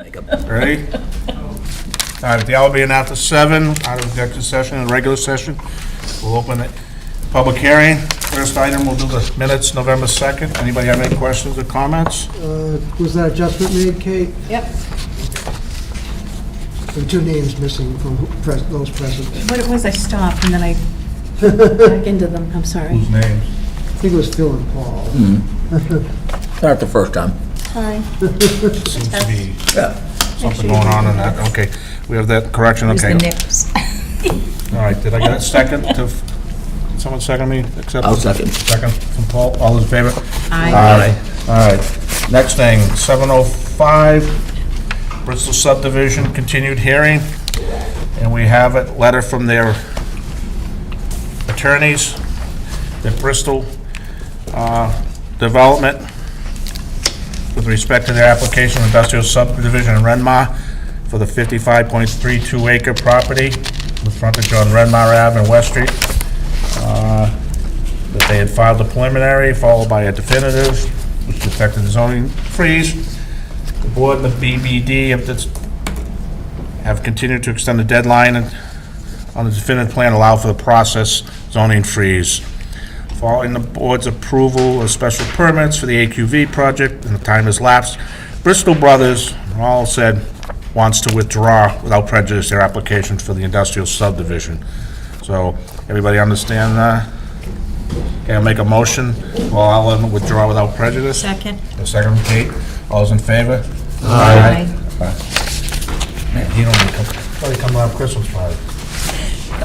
Ready? All right, the hour being after 7, out of executive session and regular session, we'll open it. Public hearing, first item, we'll do the minutes, November 2nd. Anybody have any questions or comments? Was that adjustment made, Kate? Yep. And 2 names missing from those present. What it was, I stopped and then I back into them. I'm sorry. Whose names? I think it was Phil and Paul. Not the first time. Hi. Seems to be Yeah. something going on in that. Okay, we have that correction, Where's okay. the nips? All right, did I get a second to, someone second me? Accept? I'll second. Second from Paul, all in favor? Aye. All right, next thing, 7:05, Bristol subdivision, continued hearing, and we have a letter from their attorneys, that Bristol Development, with respect to their application of industrial subdivision in Renmar for the 55.32 acre property with frontage on Renmar Ave and West Street, that they had filed a preliminary followed by a definitive, which affected the zoning freeze. The board and the BBD have continued to extend the deadline on the definitive plan, allow for the process zoning freeze. Following the board's approval of special permits for the AQV project, and the time has lapsed, Bristol Brothers, all said, wants to withdraw without prejudice their application for the industrial subdivision. So, everybody understand that? Okay, I'll make a motion, well, I'll let them withdraw without prejudice. Second. A second from Kate, all those in favor? Aye. Man, he don't even come, I thought he'd come to our Christmas party.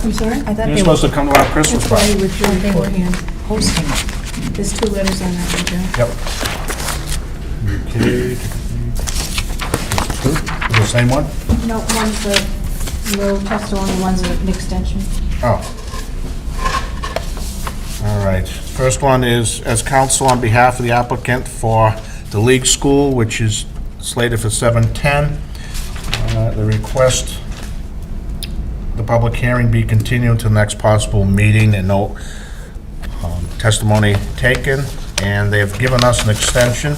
I'm sorry? I thought You're they were, supposed to come to our Christmas that's why party. they were doing beforehand, hosting. There's 2 letters on that one, Joe. Yep. Okay. The same one? No, one's the little testimony, one's an extension. Oh. All right. First one is, as counsel on behalf of the applicant for the League School, which is slated for 7:10, the request, the public hearing be continued to the next possible meeting and no testimony taken, and they have given us an extension,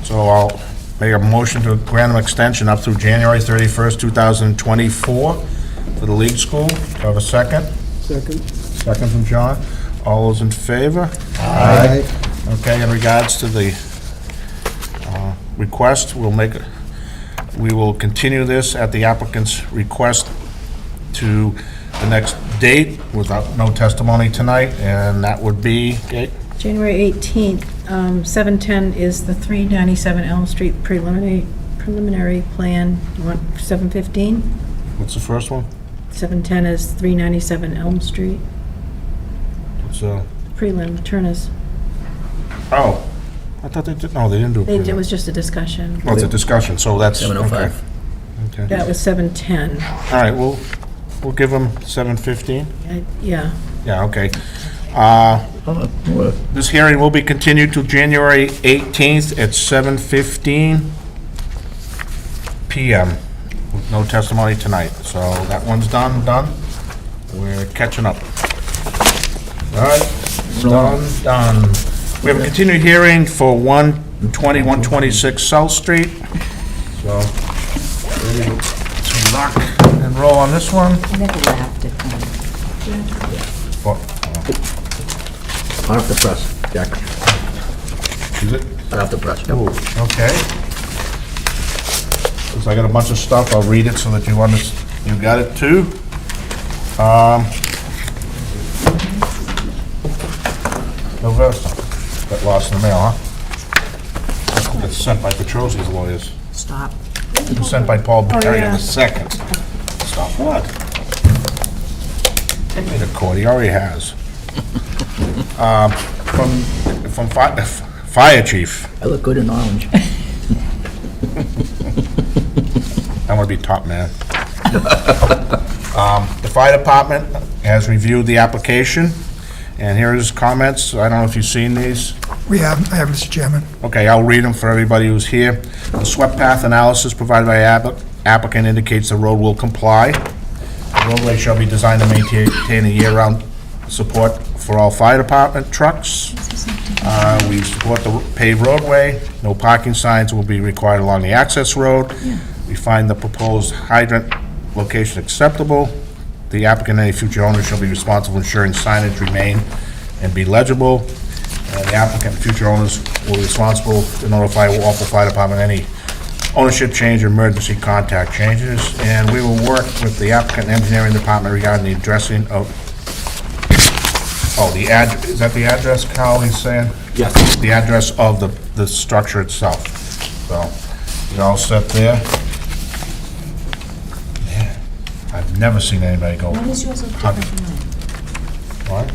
so I'll make a motion to grant them extension up through January 31st, 2024 for the League School. Do I have a second? Second. Second from John. All those in favor? Aye. Okay, in regards to the request, we will continue this at the applicant's request to the next date without no testimony tonight, and that would be, okay, January 18th, 7:10 is the 397 Elm Street preliminary plan. You want 7:15? what's the first one? 7:10 is 397 Elm Street, What's, prelim, Turner's. oh, I thought they did, no, they didn't do it. It was just a discussion. Well, it's a discussion, so that's. 7:05. Okay. Okay. That was 7:10. All right, we'll give them 7:15. Yeah. Yeah, okay. This hearing will be continued to January 18th at 7:15 PM. With no testimony tonight. So that one's done. We're catching up. All right, done. We have a continued hearing for 120, 126 South Street. So, ready to rock and roll on this one. I never laughed at them. What? Off the press, Jack. Is it? Off the press. Yep. Ooh, okay. Since I got a bunch of stuff, I'll read it so that you you got it too. Novesta, got lost in the mail, huh? That's sent by Petrosi's lawyers. Stop. It was sent by Paul Barry on yeah. the 2nd. Stop what? Made a court, he already has. From Fire Chief. I look good in orange. I want to be top man. The fire department has reviewed the application, and here are his comments. I don't know if you've seen these. I have, Mr. Chairman. Okay, I'll read them for everybody who's here. The swept path analysis provided by applicant indicates the road will comply. The roadway shall be designed to maintain a year-round support for all fire department trucks. We support the paved roadway. No parking signs will be required along the access road. We find the proposed hydrant location acceptable. The applicant and any future owner shall be responsible for ensuring signage remain and be legible. And the applicant and future owners will be responsible to notify Walpole Fire Department any ownership change or emergency contact changes. And we will work with the applicant and engineering department regarding the addressing of, is that the address, Kyle, he's saying? Yes. The address of the structure itself. So, you're all set there? Man, I've never seen anybody go. When is yours look different from mine? What?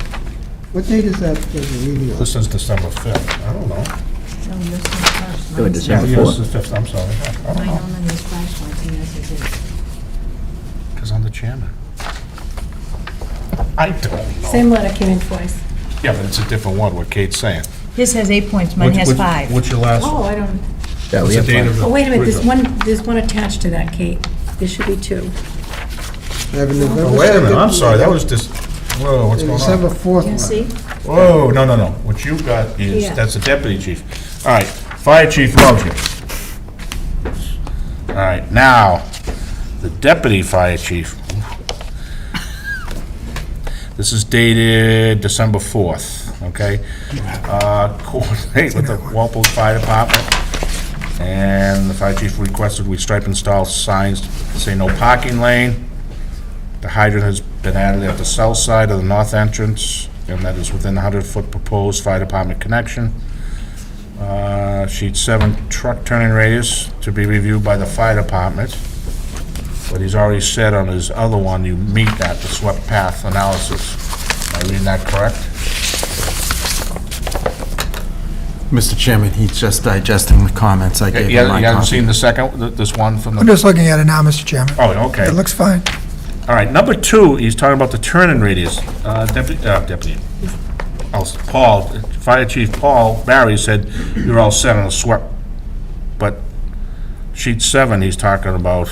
What date is that, there's a reading on? This is December 5th. I don't know. No, yours is first. Good, Mine's December Yeah, second. yours is the 5th, I'm sorry. I don't Mine know, only is flashlights and yours is it. because I'm the chairman. I don't know. Same letter came in twice. Yeah, but it's a different one, what Kate's saying. His has 8 points, mine has 5. What's your last Oh, one? I don't, Yeah, What's we the have date of fun. the? oh, wait a minute, there's one attached to that, Kate. There should be two. I have a November Oh, wait a minute, I'm 2nd, sorry, that was just, whoa, what's and going December on? 4th You one. see? Whoa, no, what you got is, Yeah. that's the deputy chief. All right, fire chief loves you. All right, now, the deputy fire chief. This is dated December 4th, okay? Coordinate with the Walpole Fire Department, and the fire chief requested we stripe install signs that say no parking lane. The hydrant has been added at the south side of the north entrance, and that is within the 100-foot proposed fire department connection. Sheet 7, truck turning radius to be reviewed by the fire department. But he's already said on his other one, you meet that, the swept path analysis. Am I reading that correct? Mr. Chairman, he's just digesting the comments I gave You him my haven't seen copy. the second, this one from I'm the, just looking at it now, Mr. Chairman. oh, okay. It looks fine. All right, number 2, he's talking about the turning radius. Paul, Fire Chief Paul Barry said you're all set on the swept. But sheet 7, he's talking about,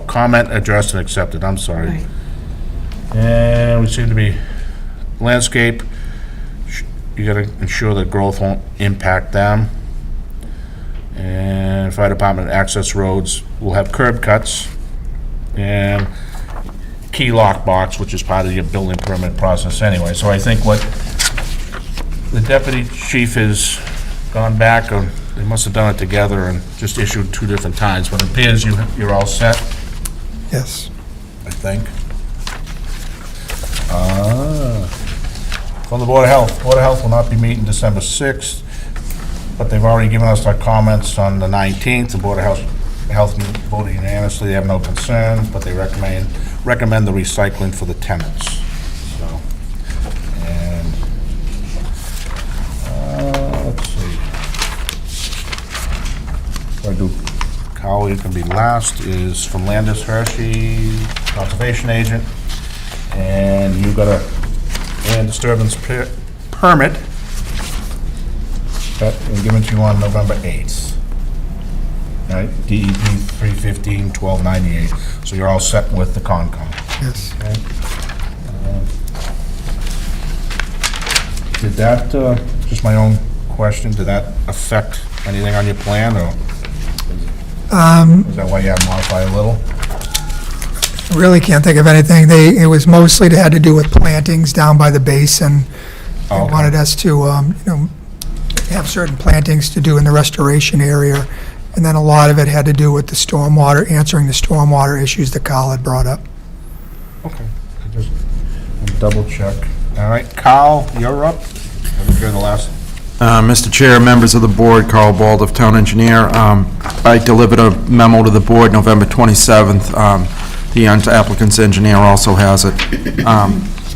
comment addressed and accepted, I'm sorry. Right. And we seem to be, landscape, you gotta ensure that growth won't impact them. And fire department access roads will have curb cuts. And key lock box, which is part of your building permit process anyway. So I think what the deputy chief has gone back, or they must have done it together and just issued 2 different times, but it appears you're all set, Yes. I think. From the Board of Health. Board of Health will not be meeting December 6th, but they've already given us their comments on the 19th. The Board of Health voted unanimously, they have no concerns, but they recommend the recycling for the tenants. So, and, let's see. What I do, Kyle, you can be last, is from Landis Hershey, conservation agent, and you got a land disturbance permit that was given to you on November 8th. Right, DEP 315-1298, so you're all set with the Concom. Yes. Did that, just my own question, did that affect anything on your plan, or is that why you had to modify a little? Really can't think of anything. It was mostly had to do with plantings down by the basin. They Oh, okay. wanted us to, have certain plantings to do in the restoration area. And then a lot of it had to do with the stormwater, answering the stormwater issues that Kyle had brought up. Okay, just double check. All right, Kyle, you're up. I was here the last. Mr. Chair, members of the board, Carl Bald of Town Engineer. I delivered a memo to the board November 27th. The applicant's engineer also has it.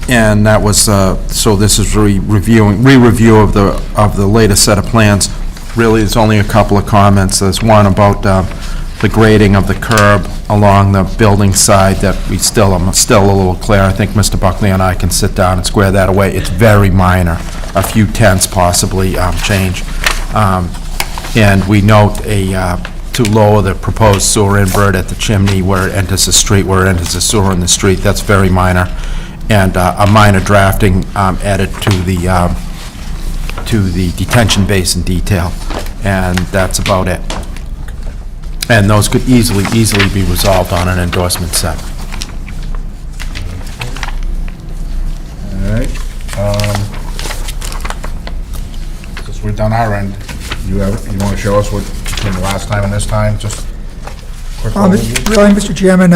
And that was, so this is re-review of the latest set of plans. Really, there's only a couple of comments. There's one about the grading of the curb along the building side that I'm still a little clear. I think Mr. Buckley and I can sit down and square that away. It's very minor, a few tenths possibly change. And we note to lower the proposed sewer invert at the chimney where it enters the street, where it enters the sewer in the street. That's very minor. and a minor drafting added to the detention basin detail, and that's about it. And those could easily be resolved on an endorsement set. All right. Since we're done our end, you want to show us what between the last time and this time, just quick overview? Really, Mr. Chairman,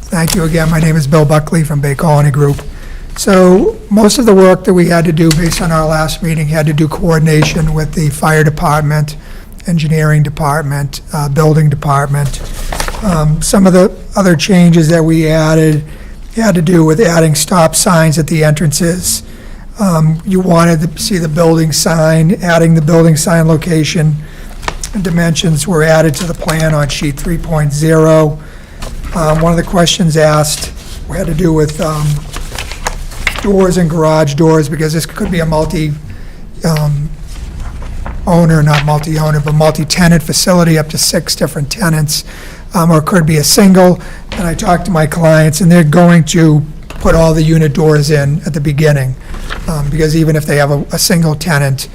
thank you again. My name is Bill Buckley from Bay Colony Group. So most of the work that we had to do based on our last meeting had to do coordination with the fire department, engineering department, building department. Some of the other changes that we added had to do with adding stop signs at the entrances. You wanted to see the building sign, adding the building sign location and dimensions were added to the plan on sheet 3.0. One of the questions asked had to do with doors and garage doors, because this could be a multi-owner, not multi-owner, but multi-tenant facility, up to 6 different tenants, or it could be a single. And I talked to my clients, and they're going to put all the unit doors in at the beginning, because even if they have a single tenant,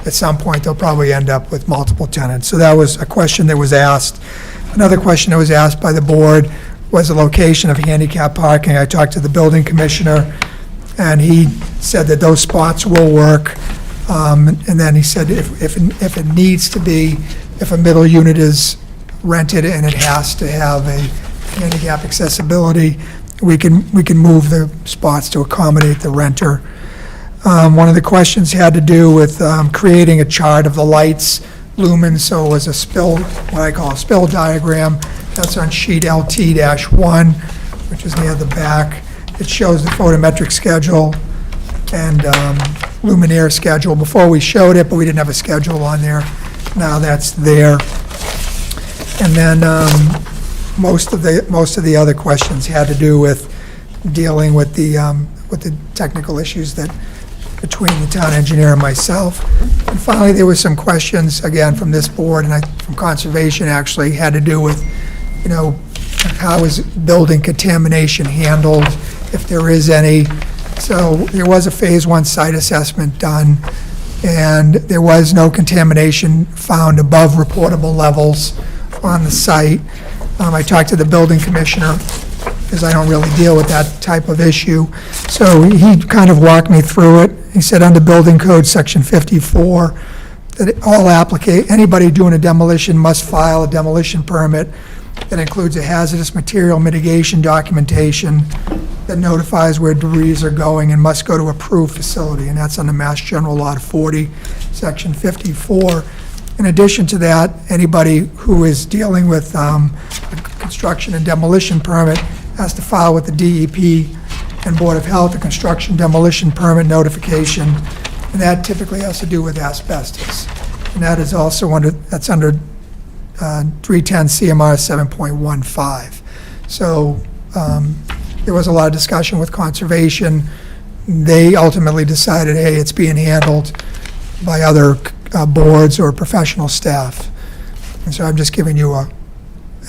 at some point, they'll probably end up with multiple tenants. So that was a question that was asked. Another question that was asked by the board was the location of handicap parking. I talked to the building commissioner, and he said that those spots will work. And then he said if it needs to be, if a middle unit is rented and it has to have a handicap accessibility, we can move the spots to accommodate the renter. One of the questions had to do with creating a chart of the lights, lumens, so it was a spill, what I call a spill diagram. That's on sheet LT-1, which is near the back. It shows the photometric schedule and luminaire schedule. Before we showed it, but we didn't have a schedule on there. Now that's there. And then most of the other questions had to do with dealing with the technical issues that between the town engineer and myself. And finally, there were some questions, again, from this board and from Conservation, actually, had to do with, how is building contamination handled, if there is any. So there was a Phase 1 site assessment done, and there was no contamination found above reportable levels on the site. I talked to the building commissioner, because I don't really deal with that type of issue. So he kind of walked me through it. He said under Building Code Section 54, that anybody doing a demolition must file a demolition permit that includes a hazardous material mitigation documentation that notifies where debris are going and must go to approved facility, and that's under Mass General Law 40, Section 54. In addition to that, anybody who is dealing with a construction and demolition permit has to file with the DEP and Board of Health a construction demolition permit notification, and that typically has to do with asbestos. And that is also under 310 CMR 7.15. So there was a lot of discussion with Conservation. They ultimately decided, hey, it's being handled by other boards or professional staff. And so I'm just giving you an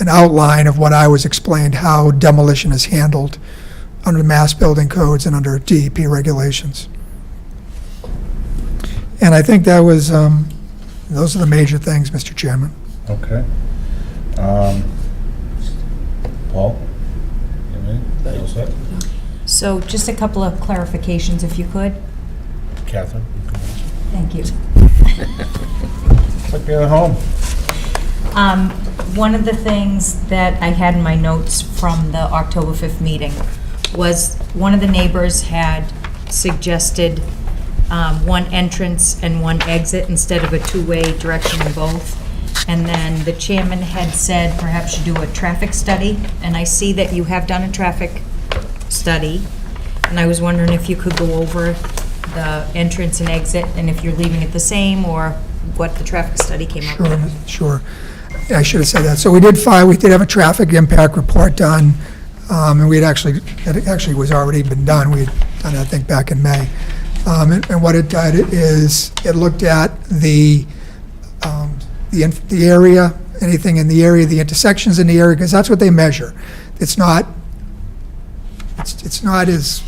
outline of what I was explained, how demolition is handled under mass building codes and under DEP regulations. And I think that was, those are the major things, Mr. Chairman. Okay. Paul? You have anything? All set? So just a couple of clarifications, if you could. Catherine? You can answer. Thank you. It's like being at home. One of the things that I had in my notes from the October 5th meeting was one of the neighbors had suggested one entrance and one exit instead of a two-way direction in both. And then the chairman had said perhaps you do a traffic study, and I see that you have done a traffic study, and I was wondering if you could go over the entrance and exit, and if you're leaving it the same, or what the traffic study came up with. Sure. I should have said that. So we did have a traffic impact report done, and it actually was already been done. We had done it, I think, back in May. And what it did is it looked at the area, anything in the area, the intersections in the area, because that's what they measure. It's not It's not as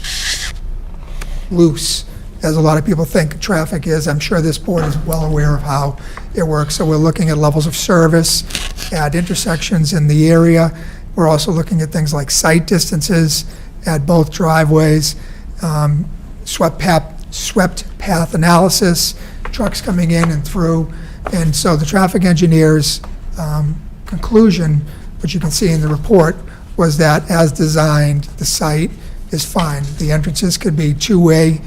loose as a lot of people think traffic is. I'm sure this board is well aware of how it works. So we're looking at levels of service at intersections in the area. We're also looking at things like sight distances at both driveways, swept path analysis, trucks coming in and through. And so the traffic engineer's conclusion, which you can see in the report, was that as designed, the site is fine. The entrances could be two-way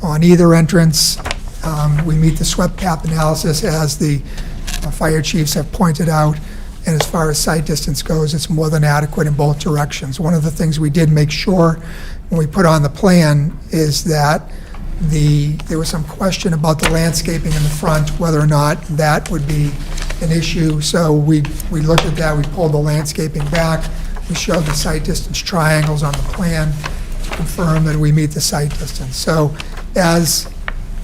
on either entrance. We meet the swept path analysis as the fire chiefs have pointed out. And as far as sight distance goes, it's more than adequate in both directions. One of the things we did make sure when we put on the plan is that there was some question about the landscaping in the front, whether or not that would be an issue. So we looked at that, we pulled the landscaping back, we showed the sight distance triangles on the plan to confirm that we meet the sight distance. So as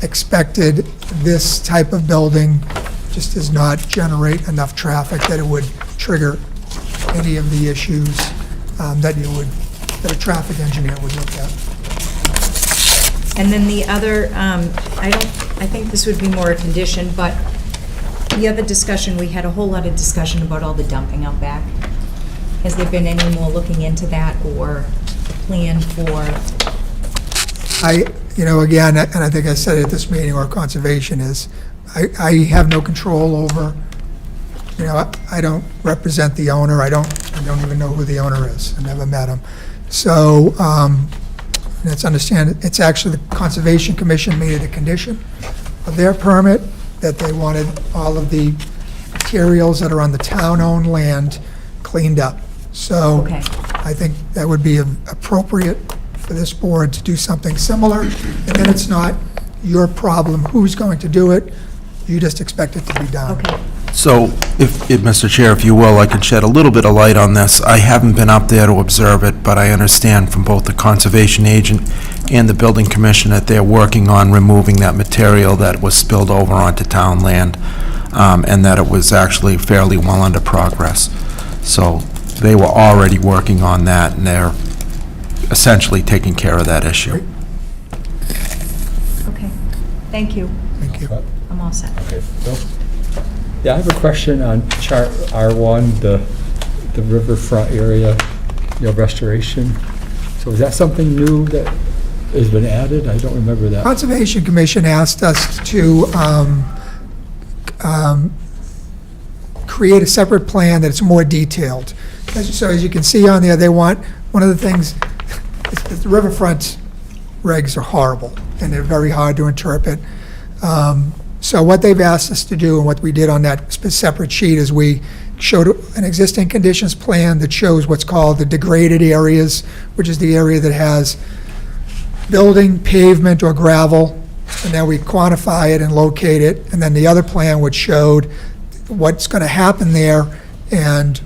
expected, this type of building just does not generate enough traffic that it would trigger any of the issues that a traffic engineer would look at. And then the other, I think this would be more a condition, but the other discussion, we had a whole lot of discussion about all the dumping out back. Has there been any more looking into that or a plan for? Again, and I think I said it at this meeting, or conservation is, I have no control over, I don't represent the owner. I don't even know who the owner is. I never met him. So, it's actually the Conservation Commission made it a condition of their permit that they wanted all of the materials that are on the town-owned land cleaned up. So Okay. I think that would be appropriate for this board to do something similar, and then it's not your problem who's going to do it. You just expect it to be done. Okay. So, if Mr. Chair, if you will, I can shed a little bit of light on this. I haven't been up there to observe it, but I understand from both the conservation agent and the building commissioner that they're working on removing that material that was spilled over onto town land, and that it was actually fairly well under progress. So, they were already working on that, and they're essentially taking care of that issue. Okay. Thank you. Thank you. I'm all set. Okay, Bill? Yeah, I have a question on chart R1, the riverfront area, restoration. So is that something new that has been added? I don't remember that. Conservation Commission asked us to create a separate plan that's more detailed. So as you can see on there, they want, one of the things, the riverfront regs are horrible, and they're very hard to interpret. So what they've asked us to do, and what we did on that separate sheet, is we showed an existing conditions plan that shows what's called the degraded areas, which is the area that has building, pavement, or gravel, and then we quantify it and locate it, and then the other plan which showed what's going to happen there, and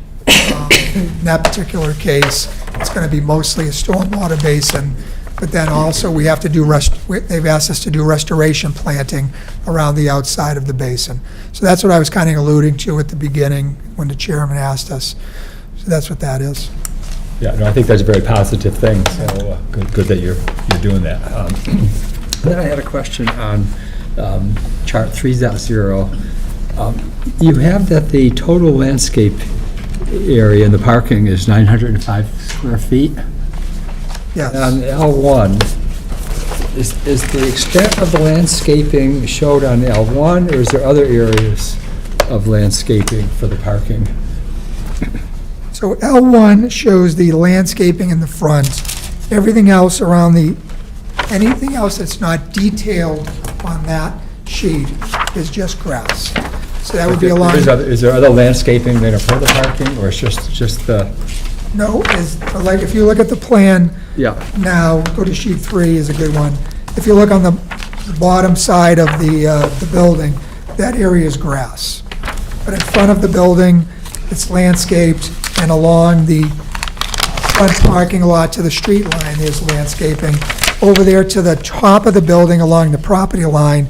in that particular case, it's going to be mostly a stormwater basin, but then also we have to do, they've asked us to do restoration planting around the outside of the basin. So that's what I was kind of alluding to at the beginning when the chairman asked us. So that's what that is. Yeah, no, I think that's a very positive thing, so good that you're doing that. Then I had a question on chart 3.0. You have that the total landscape area in the parking is 905 square feet. Yes. On L1, is the extent of the landscaping showed on L1, or is there other areas of landscaping for the parking? So L1 shows the landscaping in the front. Everything else around anything else that's not detailed on that sheet is just grass. So that would be along, Is there other landscaping that are for the parking, or it's just the? no, like if you look at the plan Yeah. now, go to sheet 3 is a good one. If you look on the bottom side of the building, that area is grass. But in front of the building, it's landscaped, and along the front parking lot to the street line, there's landscaping. Over there to the top of the building along the property line,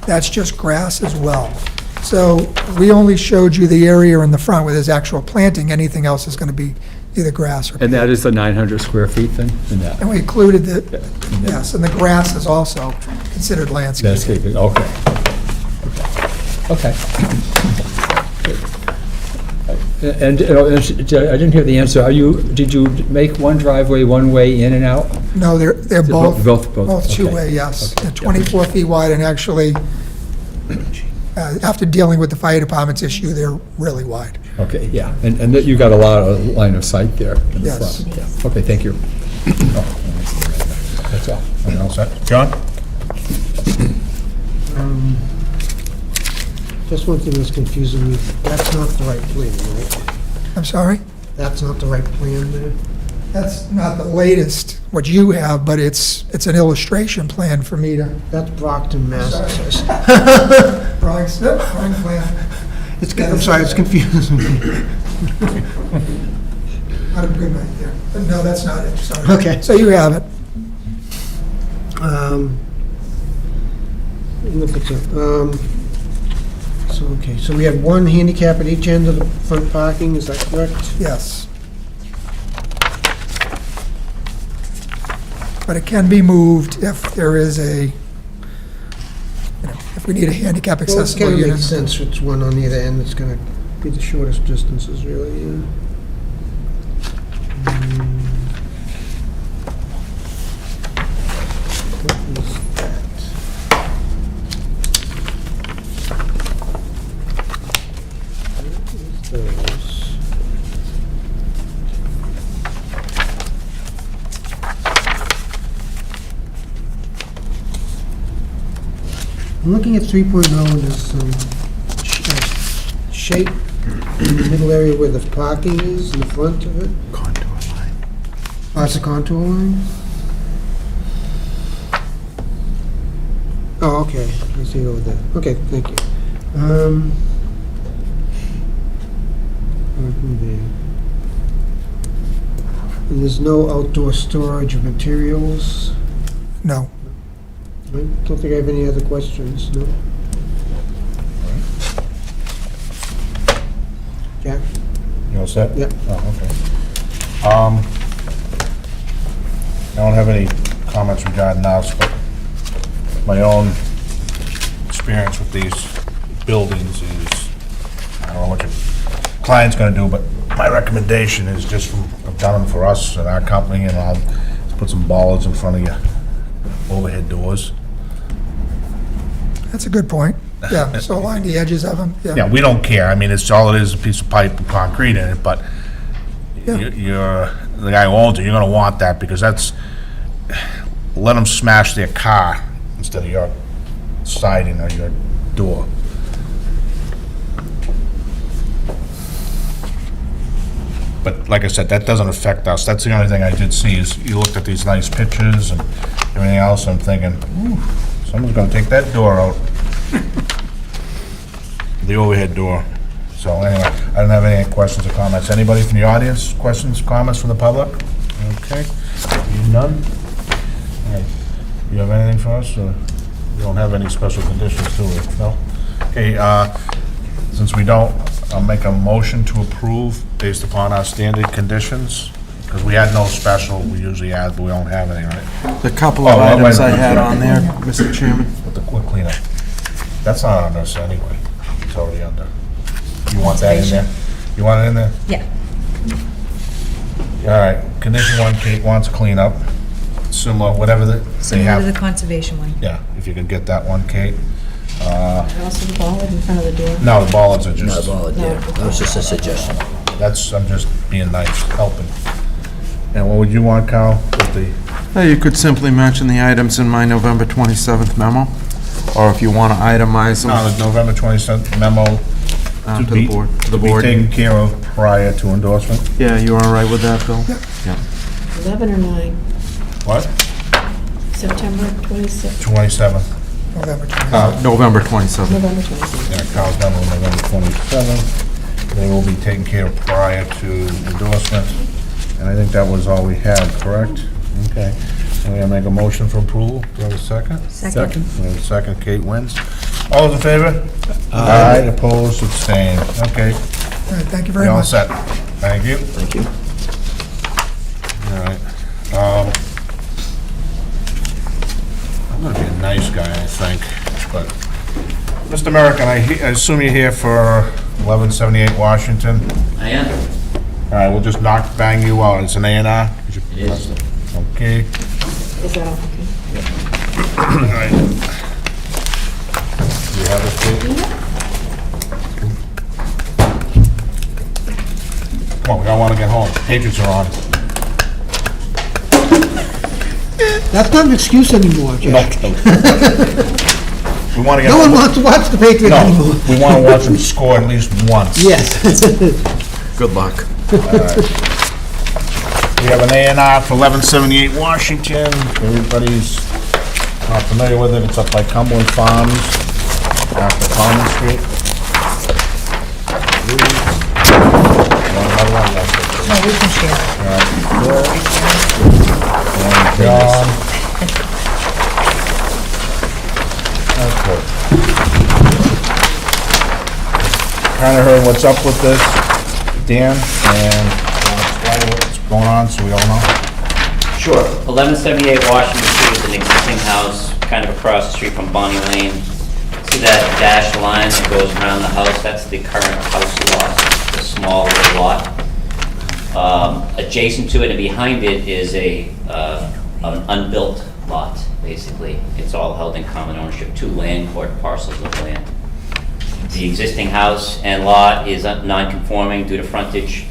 that's just grass as well. So we only showed you the area in the front where there's actual planting. Anything else is going to be either grass or. And that is the 900 square feet then, in that And we included the, yes, and the grass is also considered landscaping. landscaping? Okay. Okay. And I didn't hear the answer. Did you make one driveway one way in and out? No, they're both, Both, both okay. two-way, yes. Okay, They're 24 feet wide, and actually, after dealing with the fire department's issue, they're really wide. Okay, yeah, and that you got a lot of line of sight there in the Yes. front. Yeah. Okay, thank you. Oh, that's all. Anything else, set? John? Just one thing that's confusing me, that's not the right plan, right? I'm sorry? That's not the right plan there? That's not the latest, what you have, but it's an illustration plan for me to. That's Brockton, Mass. it says. Wrong plan. I'm sorry, it's confusing me. Had a good night there. But no, that's not it, sorry. Okay. So you have it. Look at it. So, okay, so we have one handicap at each end of the front parking, is that correct? Yes. But it can be moved if there is if we need a handicap Well, it accessible kind of unit. makes sense, it's one on either end, it's gonna be the shortest distances, really, yeah. What is that? What is those? I'm looking at 3.0, and there's some shape in the middle area where the parking is, in the front of it. Contour line. Oh, it's a contour line? Oh, okay, I see it over there. Okay, thank you. Parking there. And there's no outdoor storage of materials? No. I don't think I have any other questions, no? Jack? You all set? Yep. Oh, okay. I don't have any comments regarding us, but my own experience with these buildings is, I don't know what your client's gonna do, but my recommendation is just from, I've done them for us and our company, and I'll put some bollards in front of your overhead doors. That's a good point. Yeah, so line the edges of them, Yeah, we don't care. I mean, it's all it is, a piece of pipe and concrete in it, but Yeah. you're, the guy who owns it, you're gonna want that, because that's, let them smash their car instead of your siding or your door. But like I said, that doesn't affect us. That's the only thing I did see, is you looked at these nice pictures and everything else, I'm thinking, ooh, someone's gonna take that door out. The overhead door. So anyway, I don't have any questions or comments. Anybody from the audience, questions, comments from the public? Okay, you none? All right. You have anything for us, or you don't have any special conditions to it, no? Okay, since we don't, I'll make a motion to approve based upon our standard conditions, because we had no special, we usually add, but we don't have any, right? The couple of Oh, wait a items I minute. had on there, Mr. Chairman. With the quick cleanup. That's not on us anyway. It's already under. You want that in there? You want it in there? Yeah. All right. Condition one, Kate wants cleanup. Similar, whatever they Similar to the have. conservation one. Yeah, if you could get that one, Kate. Also the bollard in front of the door. No, the bollards are Not a just, volunteer, that was just a suggestion. I'm just being nice, helping. And what would you want, Carl, with the, You could simply mention the items in my November 27th memo, or if you want to itemize no, them the November 27th memo to the board. To the be board. taken care of prior to endorsement? Yeah, you all right with that, Bill? Yeah. 11 or 9, What? September 26th, 27th. November 20th. November 27th. November 26th. Yeah, Carl's done on November 27th. They will be taken care of prior to endorsement. And I think that was all we had, correct? Okay. And we make a motion for approval. Do we have a second? Second. We have a second. Kate wins. All those in favor? Aye. Opposed, abstained. Okay. All right, thank you very We all much. set. Thank you. Thank you. All right. I'm gonna be a nice guy, I think, but, Mr. American, I assume you're here for 1178 Washington? I am. All right, we'll just bang you out. It's an A&R? It is. Okay. Is that all okay? All right. You have this, please? Come on, we don't want to get home. Patriots are on. That's not an excuse anymore, Jack. We want to get No one home. wants to watch the Patriots anymore. No, we want to watch them score at least once. Yes. Good luck. We have an A&R for 1178 Washington. Everybody's not familiar with it. It's up by Cumberland Farms, after Common Street. Another one, that's it. No, we can share. And John. Okay. Kind of heard what's up with this, Dan, and explain what's going on so we all know. Sure. 1178 Washington Street is an existing house, kind of across the street from Bonnie Lane. See that dashed line that goes around the house? That's the current house lot, the small little lot. Adjacent to it and behind it is an unbuilt lot, basically. It's all held in common ownership, 2 land court parcels of land. The existing house and lot is non-conforming due to frontage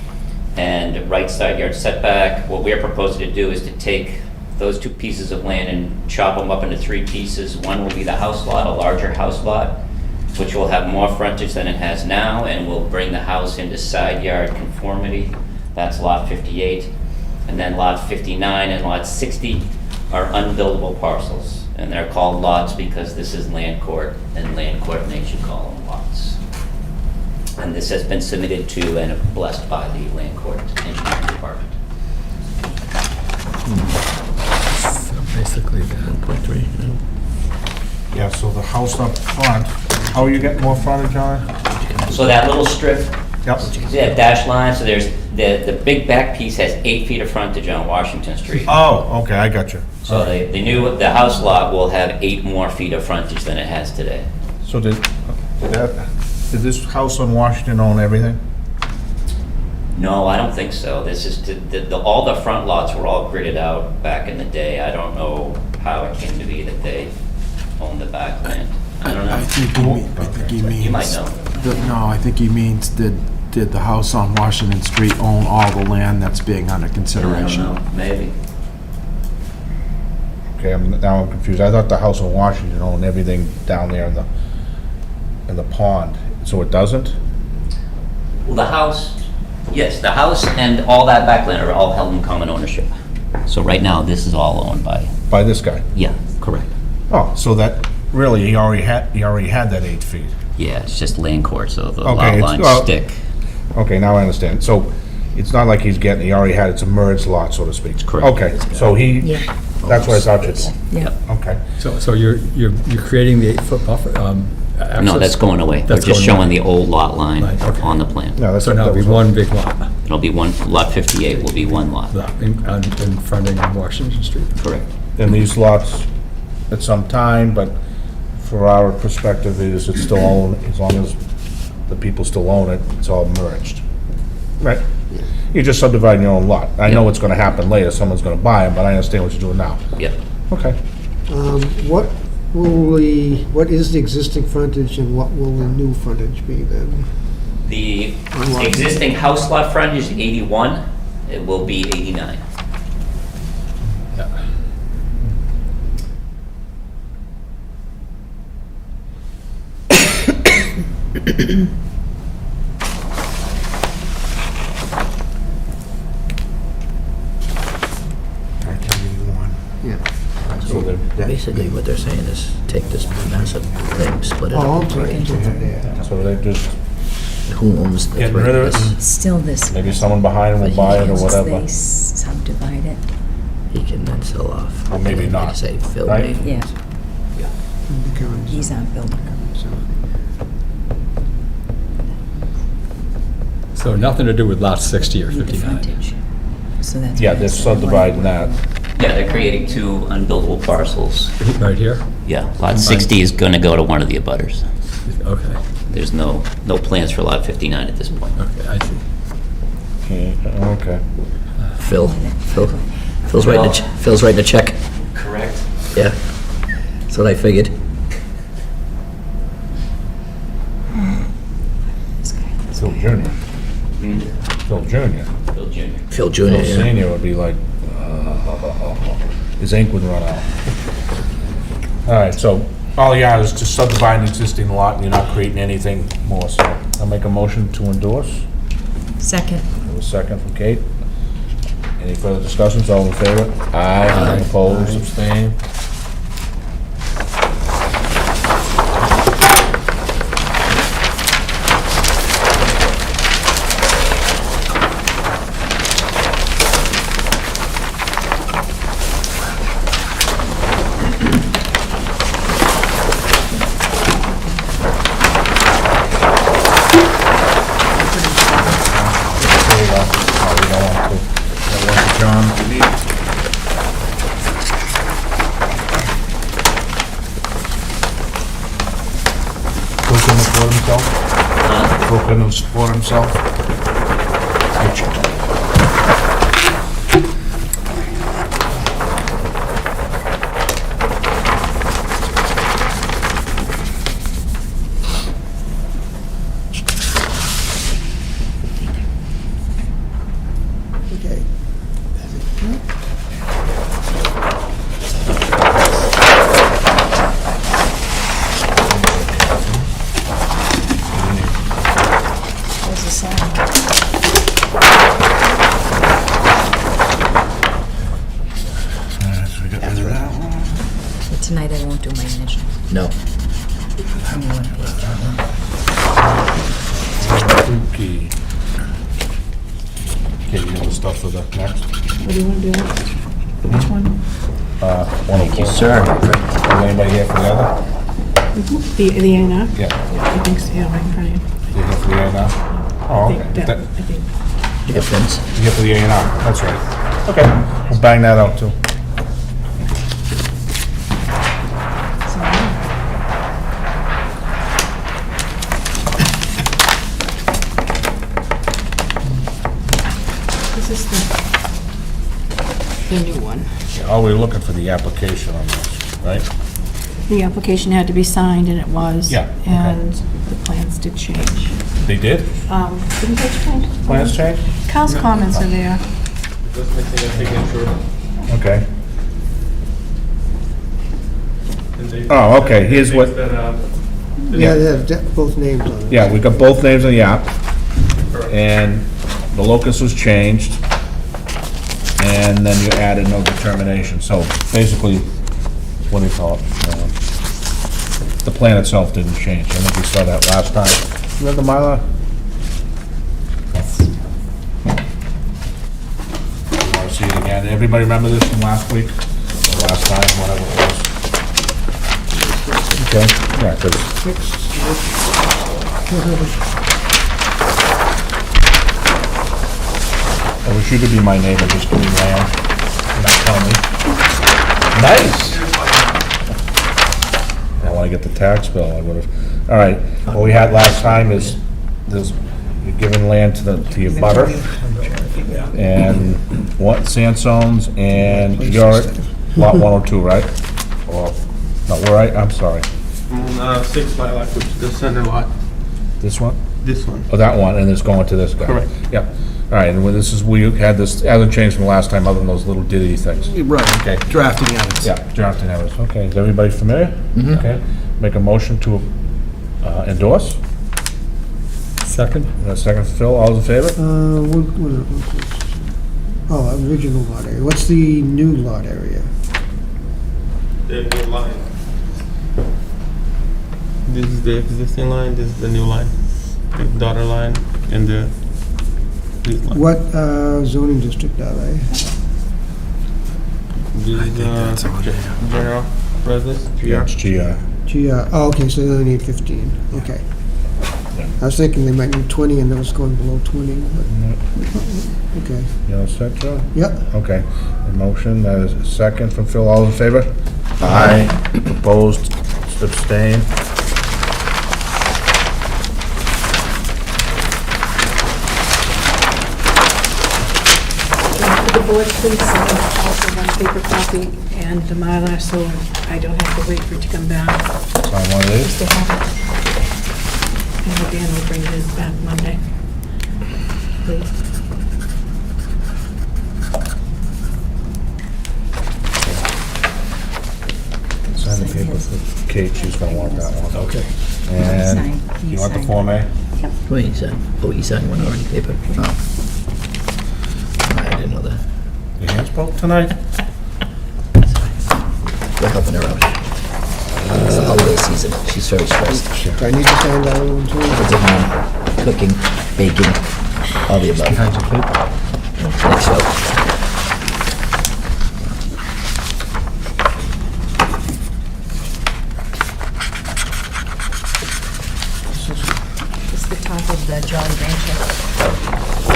and right side yard setback. What we're proposing to do is to take those 2 pieces of land and chop them up into 3 pieces. One will be the house lot, a larger house lot, which will have more frontage than it has now and will bring the house into side yard conformity. That's lot 58. And then lot 59 and lot 60 are unbuildable parcels. And they're called lots because this is land court, and land court makes you call them lots. And this has been submitted to and blessed by the land court engineering department. Basically, that. 1.3. Yeah, so the house up front, how are you getting more frontage on it? So that little strip, Yep. see that dash line? So there's, the big back piece has 8 feet of frontage on Washington Street. Oh, okay, I got you. So the house lot will have 8 more feet of frontage than it has today. So did this house on Washington own everything? No, I don't think so. This is, all the front lots were all gridded out back in the day. I don't know how it came to be that they owned the back land. I don't I know. think he means. You might know. No, I think he means, did the house on Washington Street own all the land that's being under I don't consideration? know, maybe. Okay, now I'm confused. I thought the house on Washington owned everything down there in the pond, so it doesn't? Well, the house, yes, the house and all that back land are all held in common ownership. So right now, this is all owned by, By this guy? yeah, correct. Oh, so that, really, he already had that 8 feet. Yeah, it's just land court, so the Okay, lot it's- lines well- stick. Okay, now I understand. So it's not like he already had, it's a merged lot, so to speak. Correct. Okay, so that's what I thought you're doing. Yep. Okay. So you're creating the 8-foot buffer, No, access? that's going away. We're That's just going showing away. the old lot line Right, okay. on the plan. No, that's. So now it'll be that was- one big lot, It'll be lot 58 will be one lot. in fronting on Washington Street. Correct. And these lots at some time, but for our perspective is it's still owned, as long as the people still own it, it's all merged. Right? You're just subdividing your own lot. I know Yeah. what's gonna happen later, someone's gonna buy them, but I understand what you're doing now. Yep. Okay. What is the existing frontage and what will the new frontage be then? The existing house lot frontage is 81. It will be 89. So they're, Basically, what they're saying is take this massive thing, split it Oh, up. okay. so they're just Who owns the getting rid of it, and Still this. maybe someone behind them will buy it or Once whatever. they subdivide it. He can then sell off. Or maybe not, Say, Phil right? made. Yeah, Becomes- he's not building. So nothing to do with lot 60 or Need the 59? frontage. So that's. Yeah, why they're it's subdividing that. Yeah, they're creating 2 unbuildable parcels. Right here? Yeah, lot 60 is going to go to one of the abutters. Okay, There's no plans for lot 59 at this point. okay, I see. Okay. Phil's writing a check. Correct. Yeah, that's what I figured. Phil Jr. Phil Jr. Bill Jr. Phil Jr., Phil yeah. Senior would be like, his ink would run out. All right, so all you are is just subdividing existing lot, and you're not creating anything more, so I'll make a motion to endorse. Second. Have a second from Kate. Any further discussions, all in favor? Aye. Opposed, abstained? John, Phil couldn't support himself? Phil couldn't support himself? Okay. There's a sign. Alright, so we got rid of that one. So tonight I won't do my initial. No. Okay. Okay, you got the stuff for the next? What do you want to do? Which one? 104. Sir. Is anybody here for the other? The A&R? Yeah. I think so, yeah, right in front of you. You here for the A and R? Oh, I okay. think that- I think. You got pins? You here for the A and R, that's right. Okay, we'll bang that out too. This is the new one. Oh, we're looking for the application on this, right? The application had to be signed, and it was. Yeah, okay. And the plans did change. They did? Didn't they change? Plans change? Kyle's comments are there. Okay. Oh, okay, here's what, Yeah, they have both names on it. yeah, we got both names on the app, and the locus was changed, and then you added no determination, so basically, what do you call it? The plan itself didn't change, I think we saw that last time. You have the Mylar? You wanna see it again? Everybody remember this from last week, or last time, whatever it was? Okay, yeah, 'cause I wish you could be my neighbor, just give me land, and not tell me. Nice! I wanna get the tax bill, I would've, all right, what we had last time is, there's, you're giving land to your butter, and what, Sansone's, and your lot 102, right? Or, no, where I'm sorry, 6 Lilac, which is the center lot. this one? This one. Oh, that one, and it's going to this guy? Correct. Yep. All right, and when this is, we had this, hasn't changed from the last time, other than those little ditty things. Right. Okay. Drafting edits. Yeah, drafting errors. Okay, is everybody familiar? Okay. Make a motion to endorse. Second? A second for Phil, all those in favor? Oh, original lot area. What's the new lot area? The new line. This is the existing line, this is the new line. The daughter line and the lease line. What zoning district are they? This is general residence, Yeah, GR. it's GR. Oh, okay, so they only need 15, okay. I was thinking they might need 20 and it was going below 20, but, okay. You all set, Joe? Yep. Okay. A motion, a second from Phil, all in favor? Aye. Opposed, abstained. For the board, please sign also one paper copy and the Mylar, so I don't have to wait for it to come back. Sign one of these. Just to have it. And Dan will bring his back Monday. Please. Sign the paper for Kate, she's gonna want that one. Okay. And Sign. you want the Sign. Form A? Wait, you signed, oh, you signed one already, paper? Oh. I didn't know that. Your hands broke tonight? We're helping her out. It's the holiday season, she's very stressed. Do I need to sign that one too? Kids at home, cooking, baking, all the above. Next up. It's the top of the Jolly Rancher.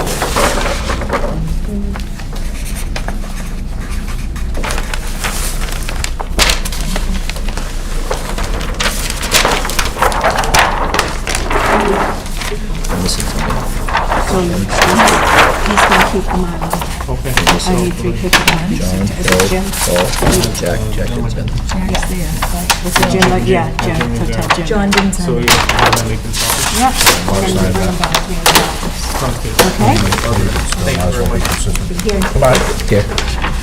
I'm missing something. So he's gonna keep the Mylar. I need 3 paper copies. John, Is it Jim? Paul, Jack didn't spend. Jack's there. Was it Jim? Yeah, Jim, so tell Jim. John didn't sign So it. you have to make this copy? Yep. And then you bring them back to me in the office. Okay? Thank you very much. Here, Come on. Here,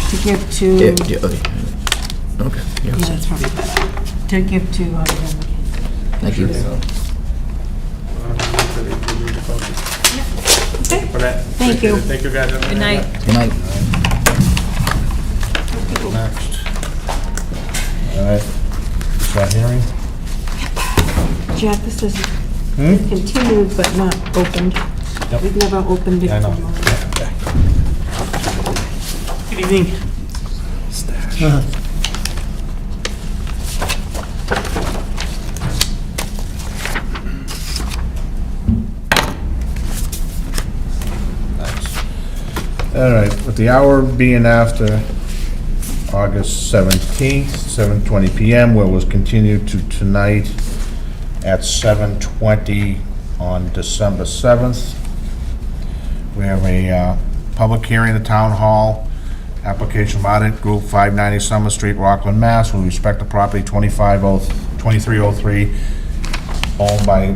to give to, here, yeah, okay. Okay, yeah, that's probably better. To give to, Jim McCann. thank you. Okay? For that. Thank you. Thank you, guys. Good night. Good night. Next. All right. Is that hearing? Jack, this is continued but not opened. We've never opened it. I know. Good evening. All right, with the hour being after August 17th, 7:20 PM, where was continued to tonight at 7:20 on December 7th. We have a public hearing at the Town Hall, application of audit group 590 Summer Street, Rockland, Mass. With respect to property 2303, owned by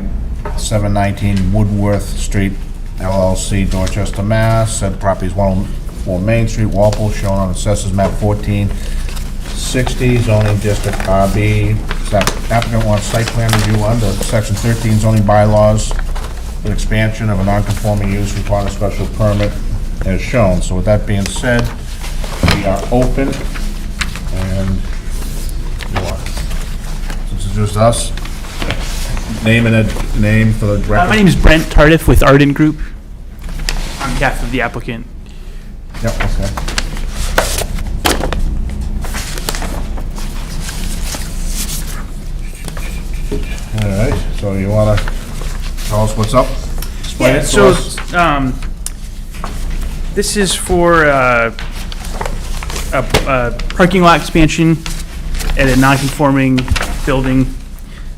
719 Woodworth Street LLC, Dorchester, Mass. Said property is 104 Main Street, Walpole, shown on Assessors Map 1460, zoning district RB. Applicant wants site plan review under section 13 zoning bylaws with expansion of a non-conforming use requiring a special permit as shown. So with that being said, we are open, and you want, since it's just us, name for the record. My name is Brent Tardif with Arden Group, on behalf of the applicant. Yep, okay. All right, so you wanna tell us what's up? Explain it to So, us. this is for a parking lot expansion at a non-conforming building.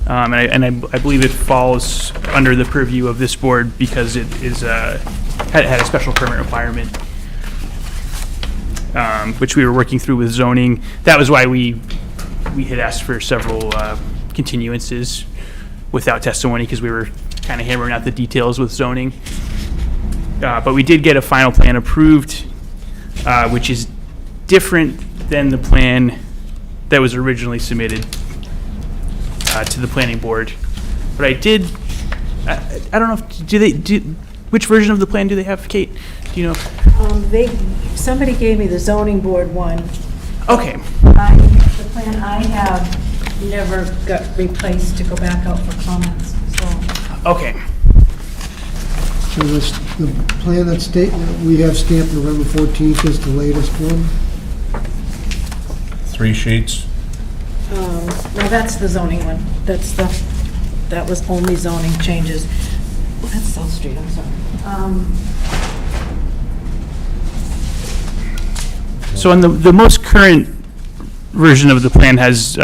And I believe it falls under the purview of this board because it is, had a special permit requirement, which we were working through with zoning. That was why we had asked for several continuances without testimony, because we were kind of hammering out the details with zoning. But we did get a final plan approved, which is different than the plan that was originally submitted to the planning board. But I did, I don't know, which version of the plan do they have, Kate? Do you know? Somebody gave me the zoning board one. Okay, The plan I have never got replaced to go back out for comments, so. okay. So this, the plan that we have stamped November 14th is the latest one? 3 sheets. No, that's the zoning one. That was only zoning changes. That's South Street, I'm sorry. So on the most current version of the plan has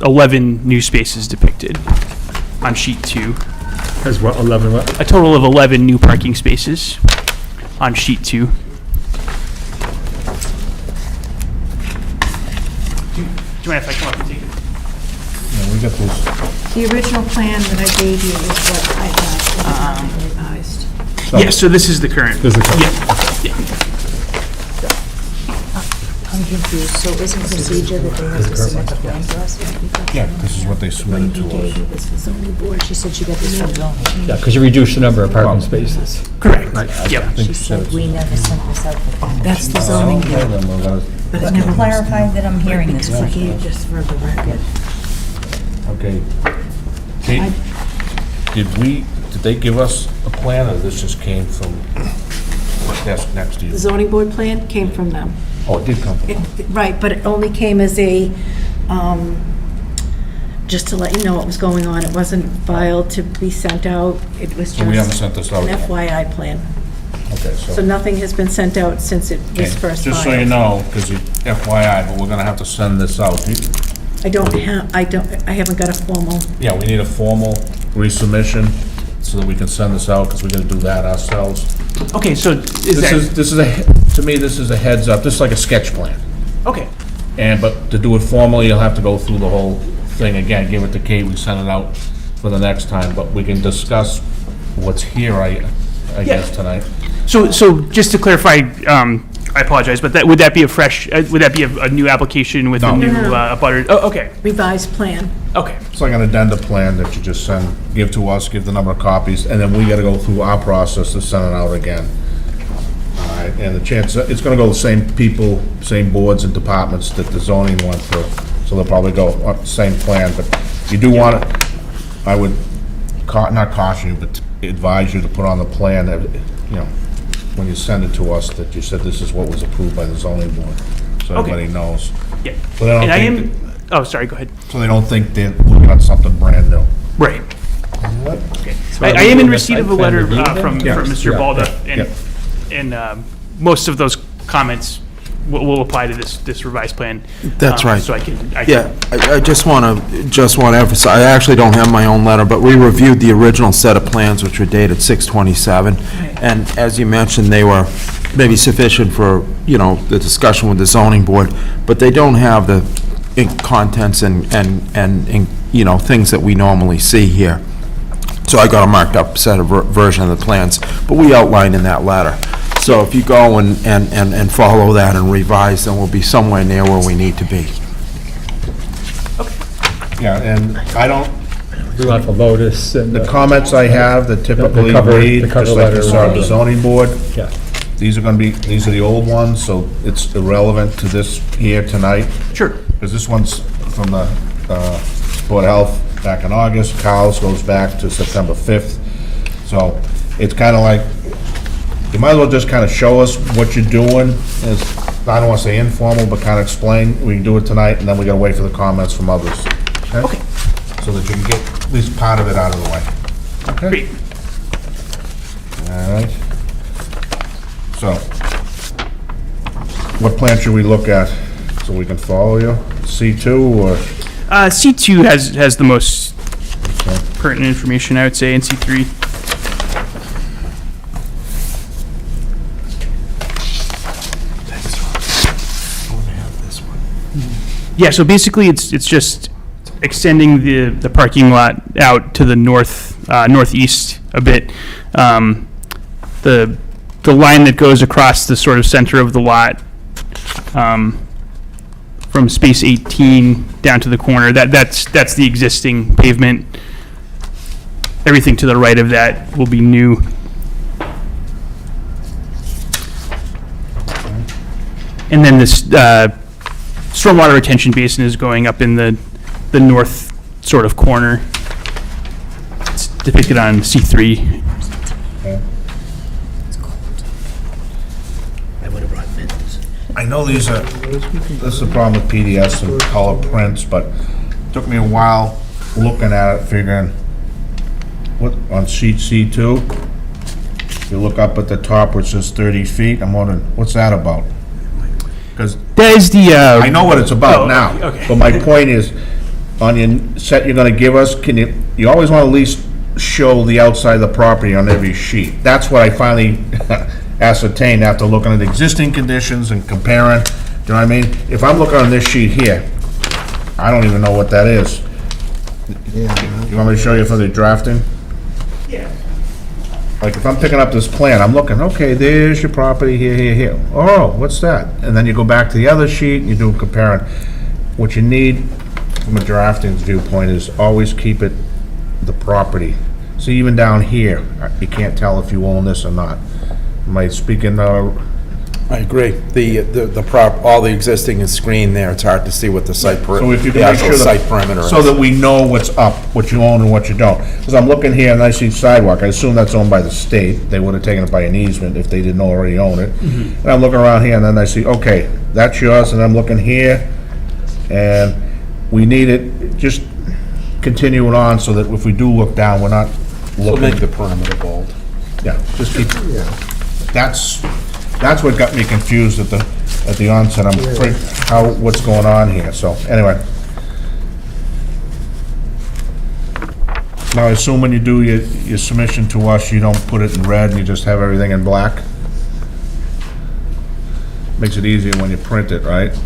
11 new spaces depicted on sheet 2. Has what, 11 what? A total of 11 new parking spaces on sheet 2. Do you mind if I come up and take it? Yeah, we got this. The original plan that I gave you is what I have revised. Yeah, so this is the current. This is the current. Yeah. I'm confused, so isn't procedure that they have to submit the plan to us? Yeah, this is what they submitted to us. This is zoning board. She said she got this from zoning. Yeah, because you reduced the number of parking spaces. Correct. Yep. She said we never sent this out for comment. That's the zoning Okay, board. then we're gonna- But it Can never you clarify that I'm hearing this Because I correctly? gave just for the record. Okay. Kate, did they give us a plan, or this just came from the desk next to you? The zoning board plan came from them. Oh, it did come from. Right, but it only came as a, just to let you know what was going on. It wasn't filed to be sent out. It was just. So we haven't sent this out An yet? FYI plan. Okay, So nothing has been sent out since it okay, was first filed. just so you know, because FYI, but we're gonna have to send this out. I haven't got a formal, Yeah, we need a formal resubmission so that we can send this out, because we're gonna do that ourselves. Okay, so is that, To me, this is a heads up, this is like a sketch plan. okay, But to do it formally, you'll have to go through the whole thing again, give it to Kate, we send it out for the next time, but we can discuss what's here, I guess, tonight. so just to clarify, I apologize, but would that be a fresh, would that be a new application with a No. new No. butter? Oh, okay, revised plan. okay. It's like an addenda plan that you just give to us, give the number of copies, and then we gotta go through our process to send it out again. All right, and the chance, it's gonna go to the same people, same boards and departments that the zoning went through, so they'll probably go on the same plan, but you do want it, I would, not caution you, but advise you to put on the plan that, when you send it to us, that you said this is what was approved by the zoning board, so Okay. everybody knows. Yeah. So they don't And I think am, oh, sorry, go ahead. So they don't think they're looking at something brand new. Right. What? I am in receipt of a letter from Yeah. Mr. Yeah. Balda, Yeah. and most of those comments will apply to this revised plan. That's right. So I can. Yeah, I just want to emphasize, I actually don't have my own letter, but we reviewed the original set of plans, which were dated 6/27, and as you mentioned, they were maybe sufficient for, the discussion with the zoning board, but they don't have the contents and, things that we normally see here. So I got a marked up set of version of the plans, but we outlined in that letter. So if you go and follow that and revise, then we'll be somewhere near where we need to be. Yeah, and I don't, We want the Lotus and the the, comments I have that typically read, the cover just like you letter. saw at the zoning board, yeah. these are the old ones, so it's irrelevant to this here tonight, Sure. because this one's from the Board of Health back in August, Kyle's goes back to September 5th, so it's kind of like, you might as well just kind of show us what you're doing, as, I don't want to say informal, but kind of explain, we can do it tonight, and then we gotta wait for the comments from others. Okay. So that you can get at least part of it out of the way. Okay? Great. All right. So, what plan should we look at, so we can follow you? C2 or? C2 has the most pertinent information, I would say, and C3. Yeah, so basically, it's just extending the parking lot out to the northeast a bit. The line that goes across the sort of center of the lot, from space 18 down to the corner, that's the existing pavement. Everything to the right of that will be new. And then this stormwater retention basin is going up in the north sort of corner. It's depicted on C3. I would have brought mittens. I know this is a problem with PDS and color prints, but it took me a while looking at it, figuring, what, on sheet C2, you look up at the top where it says 30 feet, I'm wondering, what's that about? Because That is the, I know what it's about Oh, now, okay. but my point is, on your set you're gonna give us, you always wanna at least show the outside of the property on every sheet. That's what I finally ascertained after looking at existing conditions and comparing, do you know what I mean? If I'm looking on this sheet here, I don't even know what that is. Yeah. You want me to show you for the drafting? Yeah. Like, if I'm picking up this plan, I'm looking, okay, there's your property, here. Oh, what's that? And then you go back to the other sheet, and you do comparing. What you need from a drafting's viewpoint is always keep it the property. See, even down here, you can't tell if you own this or not. Am I speaking, I agree. All the existing is screened there, it's hard to see what the site, so if you the can make actual sure site perimeter is. so that we know what's up, what you own and what you don't. Because I'm looking here and I see sidewalk, I assume that's owned by the state. They would have taken it by an easement if they didn't already own it. And I'm looking around here and then I see, okay, that's yours, and I'm looking here, and we need it, just continue it on so that if we do look down, we're not So looking. make the perimeter bold. Yeah, just keep, that's what got me confused at the onset. I'm afraid what's going on here, so, anyway. Now, I assume when you do your submission to us, you don't put it in red and you just have everything in black? Makes it easier when you print it, right?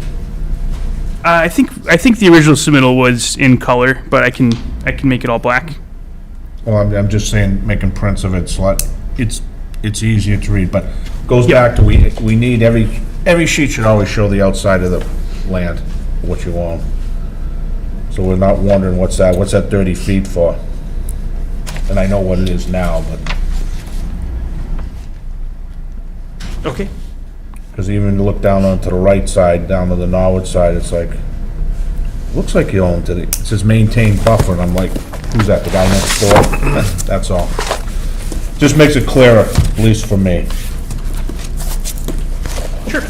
I think the original submittal was in color, but I can make it all black. Well, I'm just saying, making prints of it, so it's easier to read, but goes back to, we need, every sheet should always show the outside of the land, what you own. So we're not wondering what's that 30 feet for? And I know what it is now, but, Okay. because even to look down onto the right side, down to the Norwood side, it's like, looks like you own it says maintain buffer, and I'm like, who's that, the guy next door? That's all. Just makes it clearer, at least for me. Sure.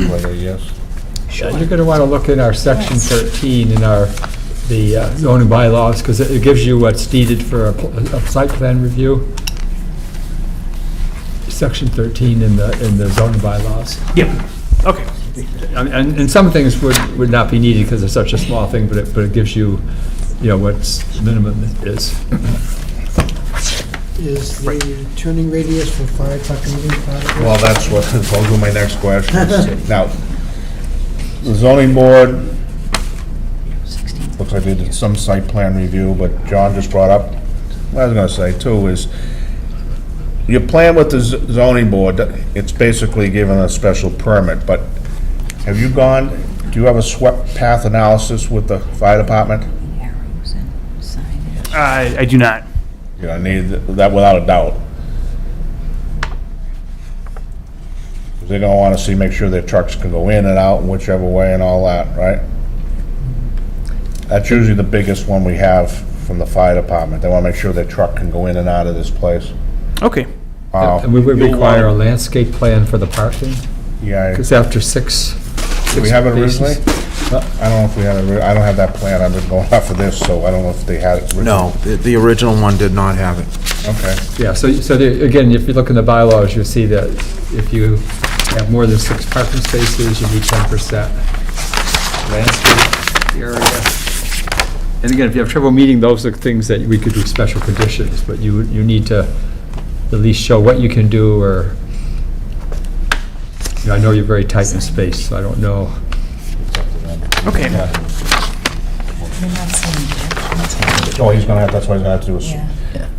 Whether yes? You're going to want to look in our section 13 in the zoning bylaws, because it gives you what's needed for a site plan review. Section 13 in the zoning bylaws. Yep. Okay. And some things would not be needed because it's such a small thing, but it gives you, what's minimum is. Is the turning radius for fire truck and moving part of it? Well, that's what, I'll do my next question. Now, the zoning board, looks like they did some site plan review, but John just brought up, what I was gonna say too is, your plan with the zoning board, it's basically given a special permit, but have you do you have a swept path analysis with the fire department? Arrows and signage. I do not. You know, I need that without a doubt. 'Cause they're gonna wanna make sure their trucks can go in and out in whichever way and all that, right? That's usually the biggest one we have from the fire department. They wanna make sure their truck can go in and out of this place. Okay. And we would require a landscape plan for the parking, Yeah, because after six do we have it spaces- originally? I don't know if we had it, I don't have that plan, I've been going off of this, so I don't know if they had it originally. No, the original one did not have it. Okay. Yeah, so again, if you look in the bylaws, you'll see that if you have more than 6 parking spaces, you need 10% landscape area. And again, if you have trouble meeting, those are things that we could do special conditions, but you need to at least show what you can do, or, I know you're very tight in space, so I don't know. Okay. You're not saying directions. Oh, that's what he's gonna have to do is, Yeah.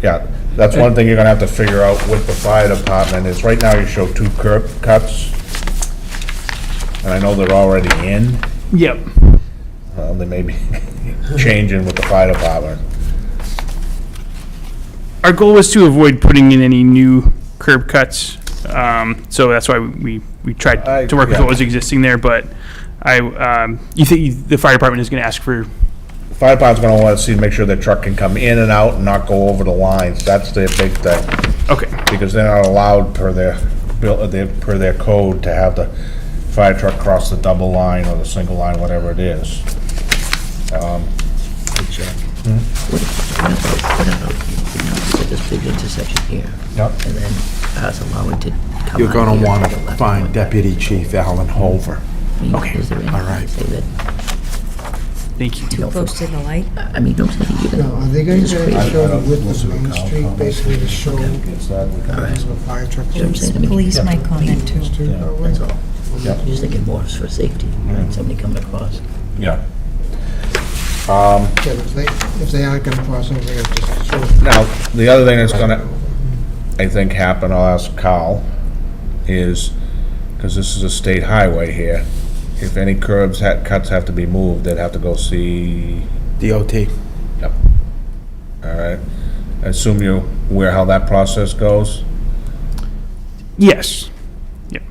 yeah, that's one thing you're gonna have to figure out with the fire department is, right now you show 2 curb cuts. And I know they're already in, Yep. they may be changing with the fire department. Our goal was to avoid putting in any new curb cuts, so that's why we tried to work with what was existing there, but you think the fire department is going to ask for? The fire department's gonna wanna see, make sure their truck can come in and out and not go over the lines, that's their big thing. Okay. Because they're not allowed per their code to have the fire truck cross the double line or the single line, whatever it is. what about, at this big intersection here? Yep. And then us allowing to come You're out going to here want the to left find one. Deputy Chief Alan Hover. I mean, Okay. Is there anything All right. to say that, Thank you. you know, Close to the light? I mean, don't say you No, are they going to show the width Most of of the Main Street, comments basically to show Gets that, we can- Alright. the fire truck? You know what I'm saying? I mean, Police might comment too. Street, probably? That's all. Yep. Just thinking more for safety, right? Somebody coming across. Yeah. Yeah, if they aren't gonna cross over, they have to show. Now, the other thing that's gonna, I think, happen, I'll ask Carl, is, because this is a state highway here, if any curbs, cuts have to be moved, they'd have to go see, DOT. yep. All right. I assume you're aware how that process goes? Yes. Yep.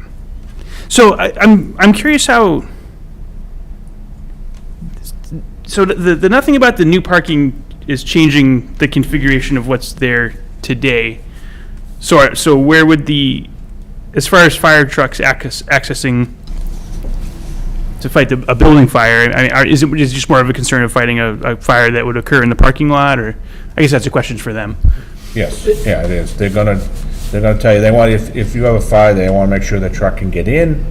So I'm curious how. So the nothing about the new parking is changing the configuration of what's there today. So where would as far as fire trucks accessing to fight a building fire, I mean, is it just more of a concern of fighting a fire that would occur in the parking lot, or I guess that's a question for them. Yes, yeah, it is. They're gonna tell you, they want, if you have a fire, they wanna make sure the truck can get in,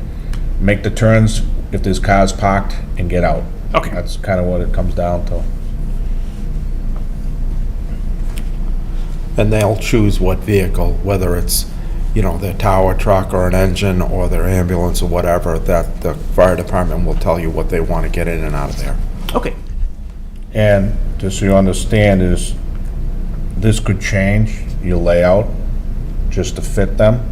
make the turns if there's cars parked, and get out. Okay. That's kind of what it comes down to. And they'll choose what vehicle, whether it's, you know, their tower truck or an engine or their ambulance or whatever, that the fire department will tell you what they want to get in and out of there. Okay. And just so you understand is, this could change your layout just to fit them.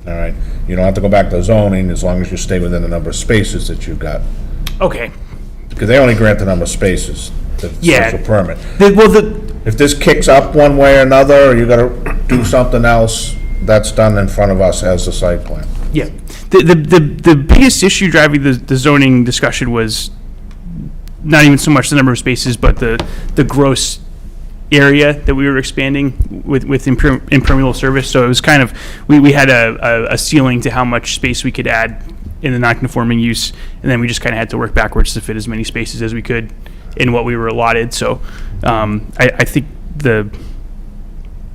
All right, you don't have to go back to zoning as long as you stay within the number of spaces that you've got. Okay. Because they only grant the number of spaces, the Yeah. special permit. Well, If this kicks up one way or another, or you gotta do something else, that's done in front of us as the site plan. yeah. The biggest issue driving the zoning discussion was not even so much the number of spaces, but the gross area that we were expanding with impermeable surface. So it was kind of, we had a ceiling to how much space we could add in the non-conforming use, and then we just kind of had to work backwards to fit as many spaces as we could in what we were allotted. So I think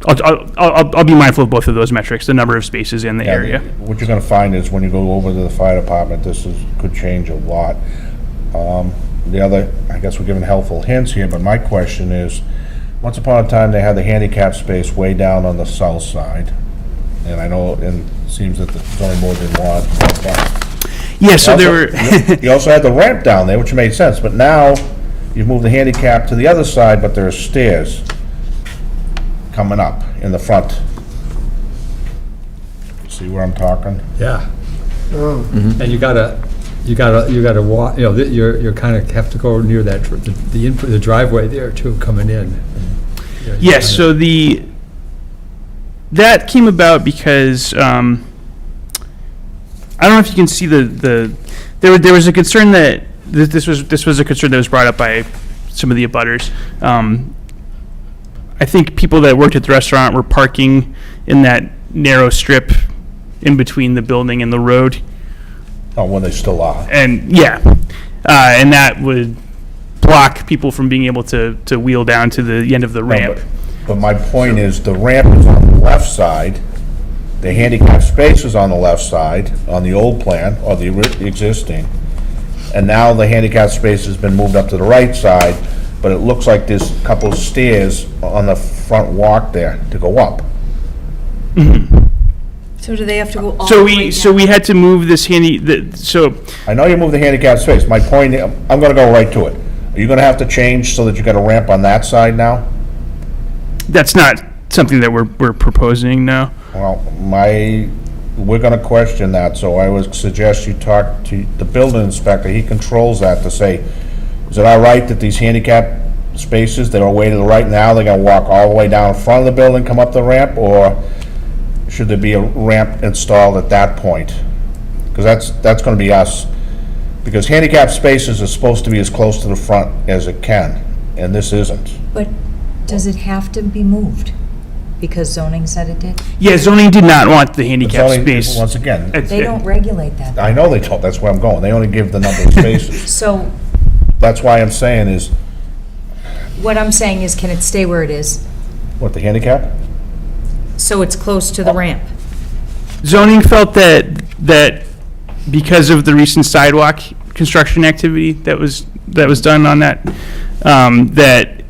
I'll be mindful of both of those metrics, the number of spaces and the Yeah, area. What you're gonna find is when you go over to the fire department, could change a lot. The other, I guess we're giving helpful hints here, but my question is, once upon a time, they had the handicap space way down on the south side. And I know, and it seems that the zoning board didn't want that. Yeah, so there were, You also had the ramp down there, which made sense, but now you've moved the handicap to the other side, but there are stairs coming up in the front. See where I'm talking? Yeah. Oh, And you gotta walk, you know, you're kind of have to go near that, the driveway there too, coming in. You know, you yes, kinda- so that came about because, I don't know if you can see there was a concern that, this was a concern that was brought up by some of the abutters. I think people that worked at the restaurant were parking in that narrow strip in between the building and the road. Oh, well, they still are. And, yeah, and that would block people from being able to wheel down to the end of the No, ramp. But my point is, the ramp is on the left side, the handicap space is on the left side, on the old plan, or the existing, and now the handicap space has been moved up to the right side, but it looks like there's a couple of stairs on the front walk there to go up. So do they have to go all So the way down? we had to move this so I know you moved the handicap space, my point, I'm gonna go right to it. Are you gonna have to change so that you got a ramp on that side now? that's not something that we're proposing, no. Well, we're gonna question that, so I would suggest you talk to the building inspector, he controls that, to say, is it all right that these handicap spaces, they're away to the right now, they're gonna walk all the way down in front of the building, come up the ramp, or should there be a ramp installed at that point? Because that's gonna be us, because handicap spaces are supposed to be as close to the front as it can, and this isn't. But does it have to be moved? Because zoning said it did? Yeah, zoning did not want the It's handicap only- space. Once again, They don't regulate that. I know they don't, that's where I'm going, they only give the number of spaces. So that's why I'm saying is, What I'm saying is, can it stay where it is, what, the handicap? so it's close to the ramp? Zoning felt that because of the recent sidewalk construction activity that was done on that, that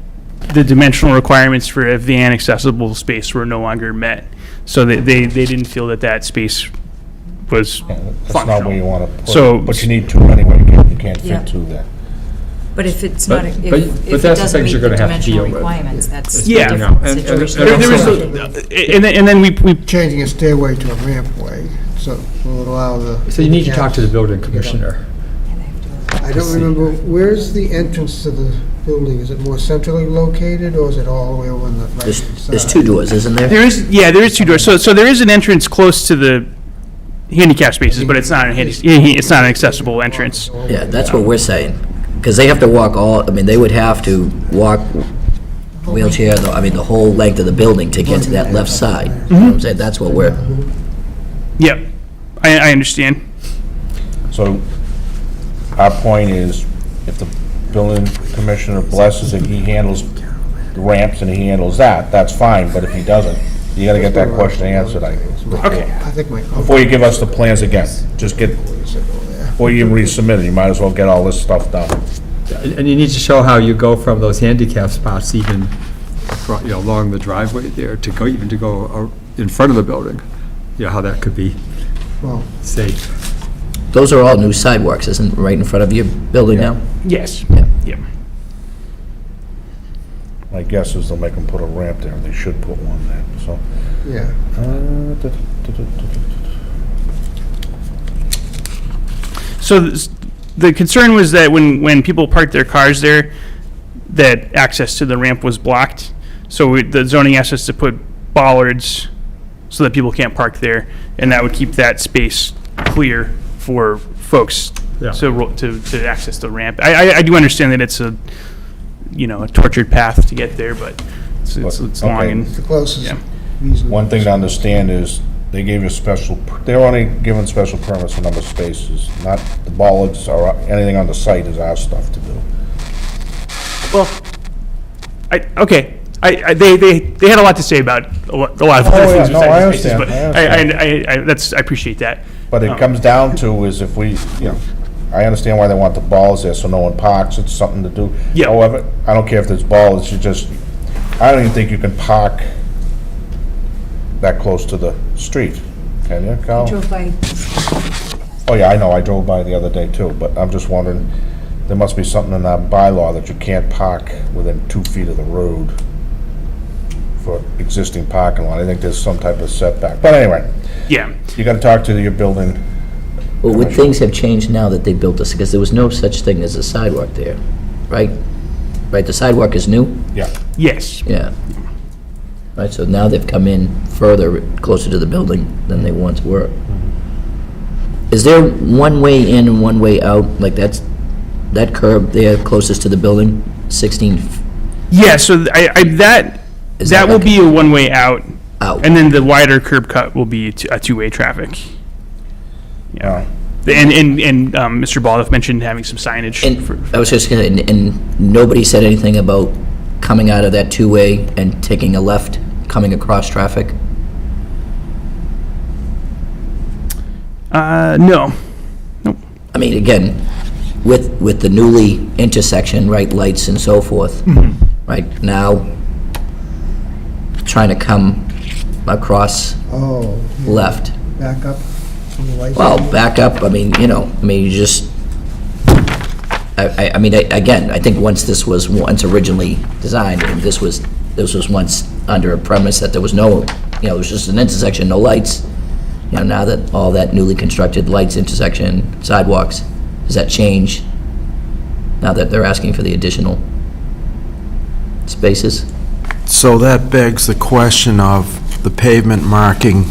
the dimensional requirements for a van accessible space were no longer met. So they didn't feel that space was That's not where you functional. want to put So- it, but you need two anyway, you can't Yeah. fit two there. But if it's But- not, if but if that's it the doesn't things meet you're the gonna have to dimensional deal with. requirements, that's a Yeah. different And- situation. There was, and then we Changing a stairway to a rampway, so we'll allow the. So you need to talk to the building commissioner. I don't remember, where's the entrance to the building? Is it more centrally located, or is it all the way over on the right side? There's two doors, isn't there? there is two doors. So there is an entrance close to the handicap spaces, but it's not it's not an accessible entrance. Yeah, that's what we're saying. Because they have to walk they would have to walk wheelchair, the whole length of the building to get to that left side. You know what I'm saying? That's what we're, Yep, I understand. So our point is, if the building commissioner blesses it, he handles the ramps and he handles that, that's fine, but if he doesn't, you gotta get that question answered, Okay. I think my. Before you give us the plans again, just get, before you even resubmit it, you might as well get all this stuff done. And you need to show how you go from those handicap spots even, along the driveway there to go in front of the building. How that could be Well, safe. those are all new sidewalks, isn't it, right in front of your building now? Yes. Yeah. Yep. My guess is they'll make them put a ramp there, they should put one there, so. yeah. So the concern was that when people parked their cars there, that access to the ramp was blocked. So the zoning asked us to put bollards so that people can't park there, and that would keep that space clear for folks Yeah. to access the ramp. I do understand that it's a tortured path to get there, but it's long Okay. and, The closest. Yeah. reasonable. One thing to understand is, they gave you they're only given special permits for number of spaces, not the bollards or anything on the site is our stuff to do. well, they had a lot to say about a lot of other Oh, yeah, things no, I besides the spaces, understand, but I appreciate that. But it comes down to is if we, I understand why they want the balls there, so no one parks, it's something to do. Yeah. However, I don't care if there's balls, I don't even think you can park that close to the street, can you, Carl? Drove by, Oh, yeah, I know, I drove by the other day too, but I'm just wondering, there must be something in that bylaw that you can't park within 2 feet of the road for existing parking lot. I think there's some type of setback, but anyway, Yeah. you gotta talk to your building. Well, would things have changed now that they built this? Because there was no such thing as a sidewalk there, right? Right, the sidewalk is new? Yeah. Yes. Yeah. Right, so now they've come in further, closer to the building than they once were. Is there one way in and one way out, like that curb there closest to the building, 16 Yeah, so that Is that that will like- be a one-way out, out? and then the wider curb cut will be a two-way traffic. Yeah. And Mr. Baldoff mentioned having some signage. And I was just gonna, and nobody said anything about coming out of that two-way and taking a left, coming across traffic? No. I mean, again, with the newly intersection, right, lights and so forth, right, now, trying to come across Oh, yeah. left. Back up from the light. Well, back up, you just, I mean, again, I think once this was once originally designed, and this was once under a premise that there was no, it was just an intersection, no lights. Now that all that newly constructed lights, intersection, sidewalks, does that change? Now that they're asking for the additional spaces? So that begs the question of the pavement marking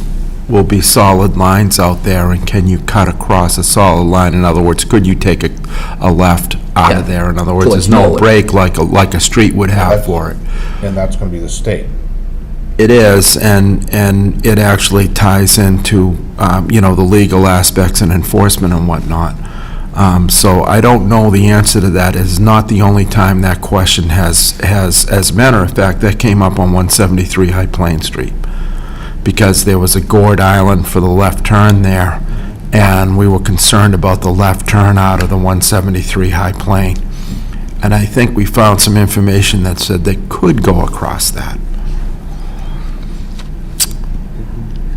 will be solid lines out there, and can you cut across a solid line? In other words, could you take a left out of Yeah. there? In other words, Towards there's no Norwood. break like a street would have for it. And that's gonna be the state. It is, and it actually ties into, the legal aspects and enforcement and whatnot. So I don't know the answer to that. It's not the only time that question has, as a matter of fact, that came up on 173 High Plain Street, because there was a gourd island for the left turn there, and we were concerned about the left turn out of the 173 High Plain. And I think we found some information that said they could go across that.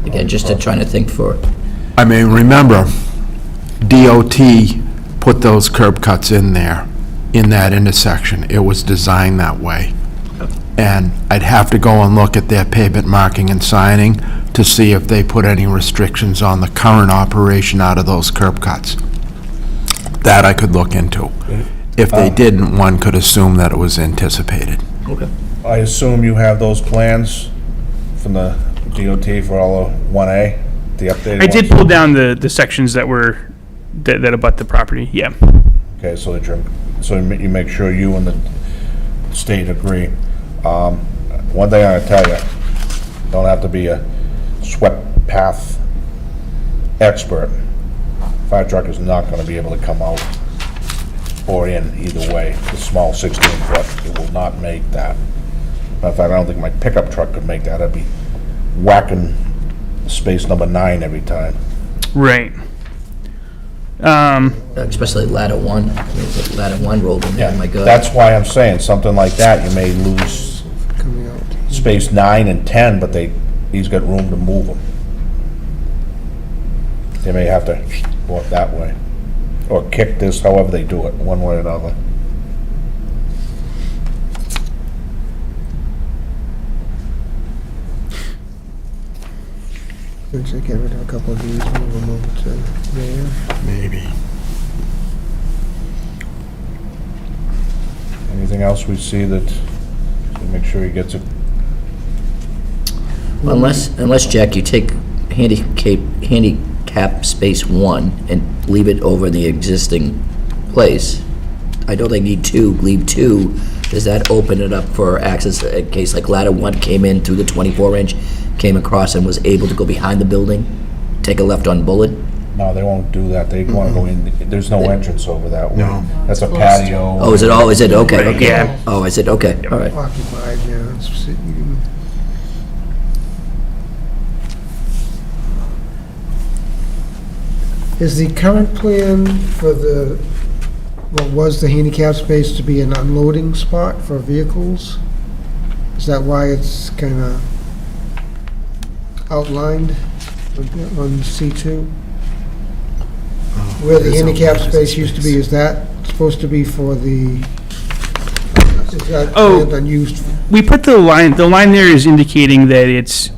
Again, just trying to think for, I mean, remember, DOT put those curb cuts in there, in that intersection. It was designed that way. And I'd have to go and look at their pavement marking and signing to see if they put any restrictions on the current operation out of those curb cuts. That I could look into. If they didn't, one could assume that it was anticipated. I assume you have those plans from the DOT for all of 1A, the updated I did ones? pull down the sections that were, that abut the property, yeah. Okay, so that you make sure you and the state agree. One thing I gotta tell you, don't have to be a swept path expert. Fire truck is not gonna be able to come out or in either way. The small 16-foot, it will not make that. In fact, I don't think my pickup truck could make that. I'd be whacking space number 9 every time. Right. especially ladder one. I mean, if ladder one rolled in there, oh my God. That's why I'm saying, something like that, you may lose Coming out. space 9 and 10, but he's got room to move them. They may have to go up that way, or kick this, however they do it, one way or another. Should I get rid of a couple of these, move them over to there? Maybe. Anything else we see that, to make sure he gets it? Unless, Jack, you take handicap space 1 and leave it over the existing place. I know they need 2, leave 2. Does that open it up for access in case like ladder 1 came in through the 24-inch, came across and was able to go behind the building, take a left on Bullet? No, they won't do that, they wanna go in, there's no entrance over that way. No. That's a patio. Oh, is it all, is it, okay, okay. Yeah. Oh, is it, okay, all right. Occupied, yeah. Is the current plan for the, what was the handicap space to be an unloading spot for vehicles? Is that why it's kind of outlined on C2? Where the handicap space used to be, is that supposed to be for the, is that Oh. planned unused? We put the line there is indicating that it's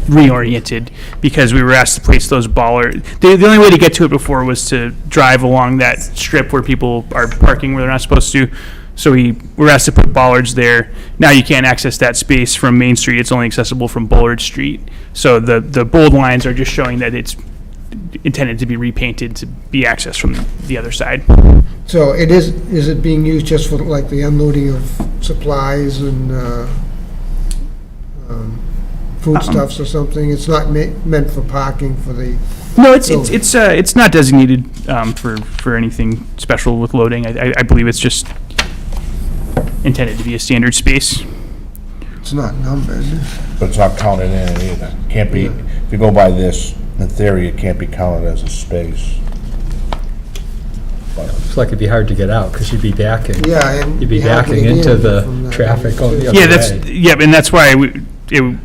reoriented because we were asked to place those bollards. The only way to get to it before was to drive along that strip where people are parking where they're not supposed to. So we were asked to put bollards there. Now you can't access that space from Main Street. It's only accessible from Bullard Street. So the bold lines are just showing that it's intended to be repainted to be accessed from the other side. So it is it being used just for like the unloading of supplies and foodstuffs or something? It's not meant for parking for the, No, it's not designated for anything special with loading. I believe it's just intended to be a standard space. it's not numbered. But it's not counted in it either. Can't be, if you go by this, in theory, it can't be counted as a space. It's like it'd be hard to get out, because you'd be backing. Yeah, and You'd be you have to backing get into in the from that traffic way, going too. the other Yeah, way. and that's why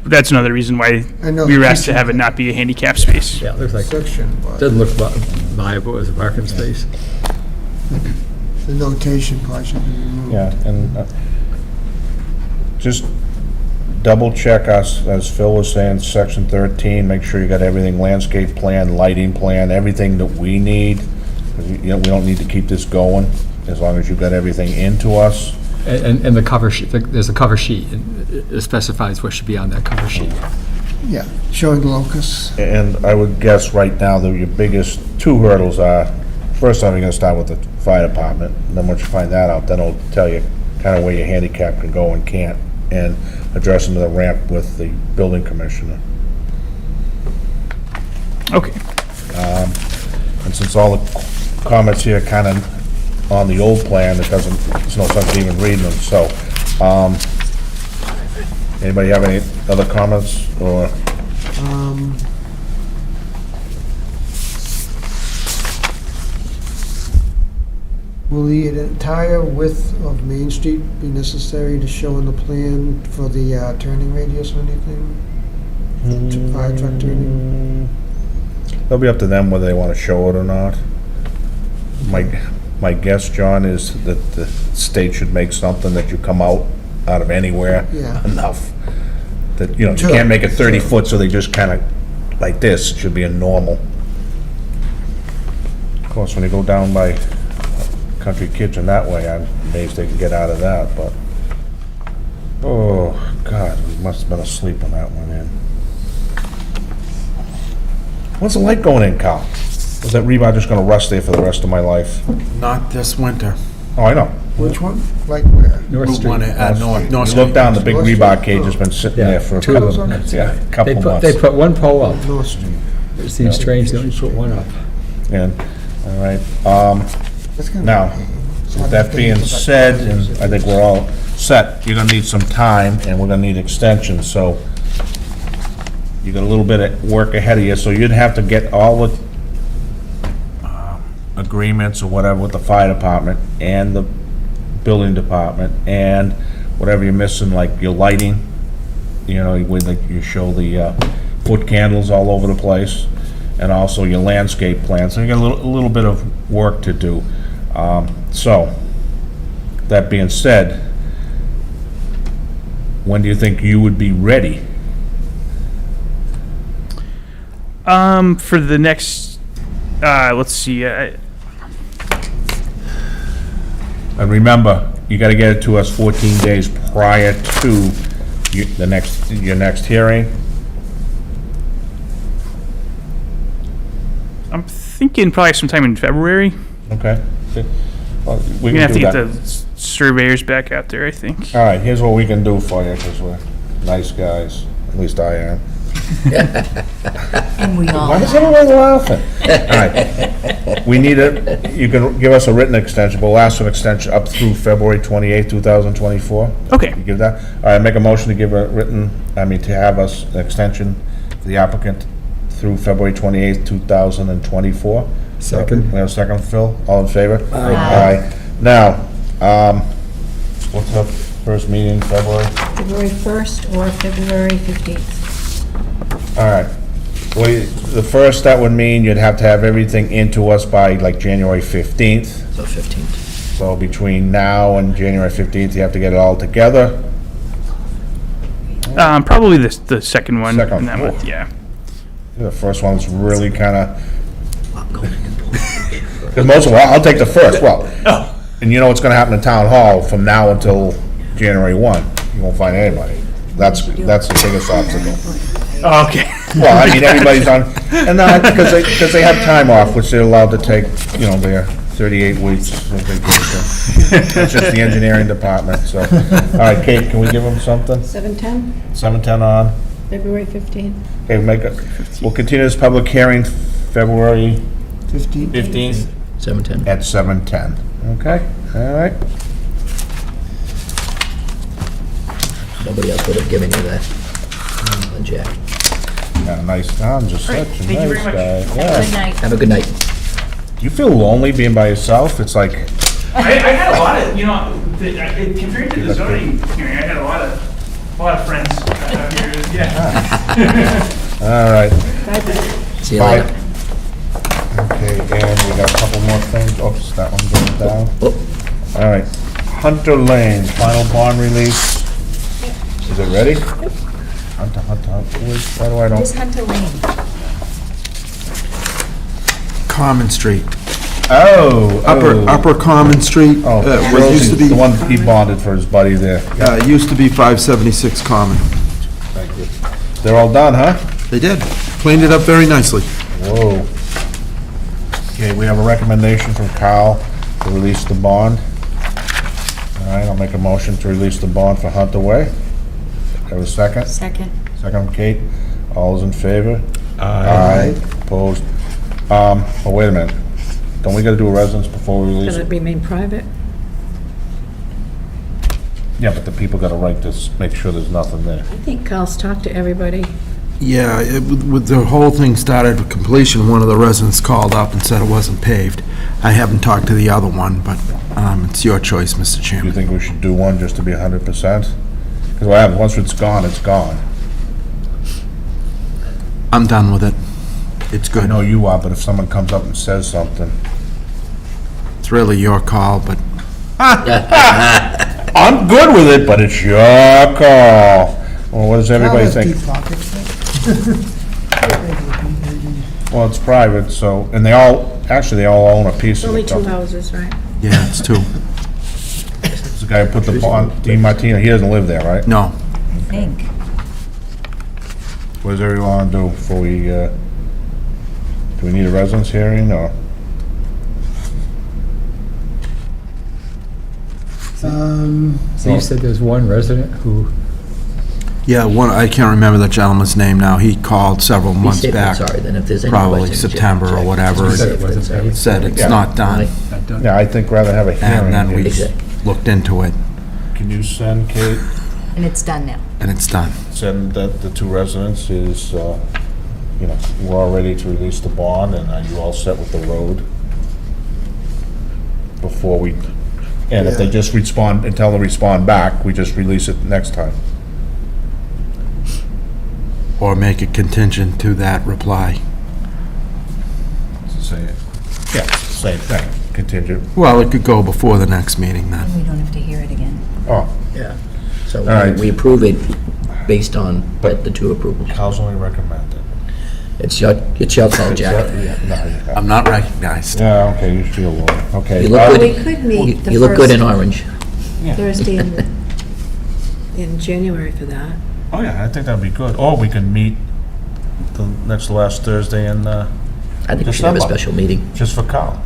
that's another reason why I know we were the asked to teaching have it not be a handicap space. Yeah, there's like, Section, but doesn't look viable as a parking space. the notation probably should be removed. Yeah, and just double check us, as Phil was saying, section 13, make sure you got everything, landscape plan, lighting plan, everything that we need. 'Cause, we don't need to keep this going, as long as you've got everything into us. And the cover sheet, there's a cover sheet, and it specifies what should be on that cover sheet. Yeah, showing locus. And I would guess right now that your biggest two hurdles are, first off, you're gonna start with the fire department, and then once you find that out, then it'll tell you kind of where your handicap can go and can't, and addressing the ramp with the building commissioner. Okay. And since all the comments here are kind of on the old plan, there's no sense even reading them, so, anybody have any other comments, or? Will the entire width of Main Street be necessary to show in the plan for the turning radius or anything? The fire truck turning? It'll be up to them whether they want to show it or not. My guess, John, is that the state should make something that you come out of anywhere Yeah. enough. That, you Sure. can't make it 30 foot, so they just kind of, like this, should be a normal. Of course, when you go down by Country Kitchen that way, I'm amazed they can get out of that, but, oh, God, we must have been asleep when that went in. When's the light going in, Kyle? Is that rebar just gonna rust there for the rest of my life? Not this winter. Oh, I know. Which one? Like where? North Route Street. 1 at North You look down, the big North rebar Street? cage has been sitting Yeah, there for a two couple, of them. yeah, They couple put, months. one pole up. North Street. It seems strange they only put one up. And, all right, That's gonna now, be- with that being said, and I think we're all set, you're gonna need some time, and we're gonna need extensions, so you got a little bit of work ahead of you, so you'd have to get all the agreements or whatever with the fire department and the building department, and whatever you're missing, like your lighting, with, like, you show the foot candles all over the place, and also your landscape plan, so you got a little bit of work to do. So, that being said, when do you think you would be ready? For the next, let's see, And remember, you gotta get it to us 14 days prior to your next hearing. I'm thinking probably sometime in February. Okay? Well, we We're gonna have to do get that. the surveyors back out there, I think. All right, here's what we can do for you, because we're nice guys, at least I am. And we all. Why is everyone laughing? All right, we need you can give us a written extension, but we'll ask for an extension up through February 28th, 2024. Okay. You give that? All right, make a motion to give a to have us an extension for the applicant through February 28th, 2024. Second. We have a second, Phil? All in favor? Aye. Aye. Now, what's the first meeting in February? February 1st or February 15th. All right. The first, that would mean you'd have to have everything into us by like January 15th. So 15th. So between now and January 15th, you have to get it all together. Probably the second one Second, in that cool. month, yeah. The first one's really kind of, because most of, I'll take the first, well, and you know what's going to happen in Town Hall from now until January 1. You won't find anybody. That's the biggest obstacle. Okay. Well, I mean, everybody's on, and because they have time off, which they're allowed to take, their 38 weeks of vacation. It's just the engineering department, so. All right, Kate, can we give them something? 7:10, 7:10 on. February 15th. Okay, we'll continue this public hearing February 15th 7:10. at 7:10. Okay, all right. Nobody else would have given you that. Jack. Yeah, nice, I'm just such a thank you very nice much. guy. Yeah. Good night. Have a good night. Do you feel lonely being by yourself? It's like, I had a lot of, compared to the zoning hearing, I had a lot of friends out here, yeah. all right. See you Bye. later. Okay, and we got a couple more things. Oops, that one goes down. Oh, All right. Hunter Lane, final bond release. Is it ready? Hunter, why do I don't? Where's Hunter Lane? Common Street. Oh, Upper Common Street. Oh, What used to be, the one he bonded for his buddy there. used to be 576 Common. Thank you. They're all done, huh? They did. Cleaned it up very nicely. Whoa. Okay, we have a recommendation from Kyle to release the bond. All right, I'll make a motion to release the bond for Hunter Way. Have a second? Second. Second from Kate. All those in favor? Aye. Opposed? Oh, wait a minute. Don't we gotta do a residence before we release Does it it? remain private? Yeah, but the people gotta write this, make sure there's nothing there. I think Carl's talked to everybody. Yeah, with the whole thing started with completion, one of the residents called up and said it wasn't paved. I haven't talked to the other one, but it's your choice, Mr. Do you Chairman. think we should do one just to be 100%? Because what happens, once it's gone, it's gone. I'm done with it. It's I good. know you are, but if someone comes up and says something. It's really your call, but I'm good with it, but it's your call. Well, what does everybody Carl has think? deep pockets. Well, it's private, so, and they all own a piece of Only it. two don't they? houses, right? yeah, it's two. It's the guy who put the bond, Dean Martino, he doesn't live there, right? No. I think. What does everyone want to do before we, do we need a residence hearing, or? So you said there's one resident who, Yeah, I can't remember the gentleman's name now. He called several Be months safe, back, sorry, then if there's any probably questions, Jim, September or check. whatever. Just be said safe, it wasn't sorry. paved. Said it's Yeah. not done. not done. Yeah, I think rather have a And then hearing. we Exactly. looked into it, Can you send, Kate, And it's done now. and it's done. send that the two residents is, you know, we're all ready to release the bond, and are you all set with the road? Before we, and if they Yeah. just respond, until they respond back, we just release it next time. Or make it contingent to that reply. Say it. Yeah, same thing, contingent. Well, it could go before the next meeting then. And we don't have to hear it again. Oh, Yeah. So All right. we approve it based on the two approvals. Kyle's only recommended. It's your call, Jack. No, you I'm not recognized. Yeah, okay, you feel low, okay. You look good. We could meet the You look good in first orange. Thursday in January for that. Oh, yeah, I think that'd be good. Or we can meet the next to last Thursday in, I think we should have a December. special meeting. just for Kyle.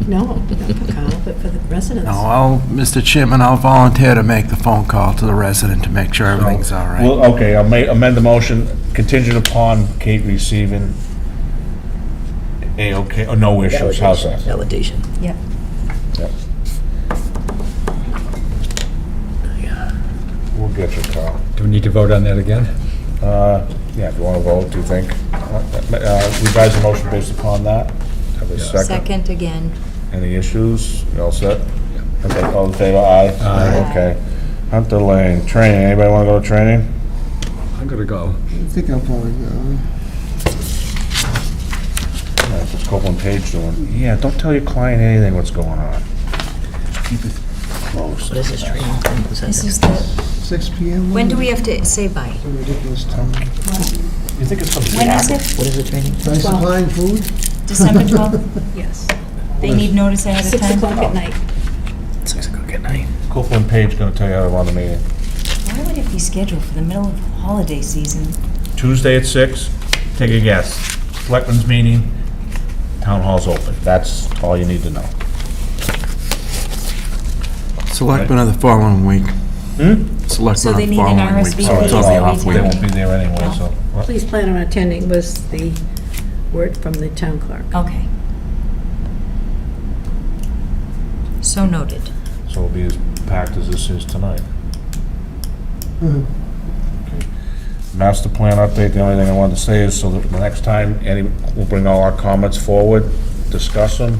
No, not for Carl, but for the residents. No, Mr. Chairman, I'll volunteer to make the phone call to the resident to make sure everything's all right. Well, okay, I'll amend the motion contingent upon Kate receiving A-okay, or no issues, how's that? Validation. Yep. Yep. We'll get you, Kyle. Do we need to vote on that again? Yeah, if you want to vote, do you think? Revise the motion based upon that? Have a second? Second again. Any issues? You all set? Okay, all in favor, aye? Aye. Okay. Hunter Lane, training, anybody want to go to training? I'm gonna go. I think I'll probably go. What's Copeland Page doing? Yeah, don't tell your client anything what's going on. Keep it close. What is this training thing? Was that This the- is the, 6 PM? when do we have to say bye? It's a ridiculous time. You think it's something? When is it? What is the training? By supplying food? December 12th? Yes, They need notice ahead of 6 time? o'clock at night. 6 o'clock at night. Copeland Page gonna tell you how to run the meeting. Why would it be scheduled for the middle of holiday season? Tuesday at 6, take a guess. Selectmen's meeting, town hall's open. That's all you need to know. Selectmen of the following week. Hmm? Selectmen So of they the need an following week, RSVP so it's is only that off we week. They won't be there anyway, so. what? Please plan on attending was the word from the town clerk. Okay. So noted. So it'll be as packed as this is tonight. Mhm. Master plan update, the only thing I wanted to say is so that the next time, we'll bring all our comments forward, discuss them,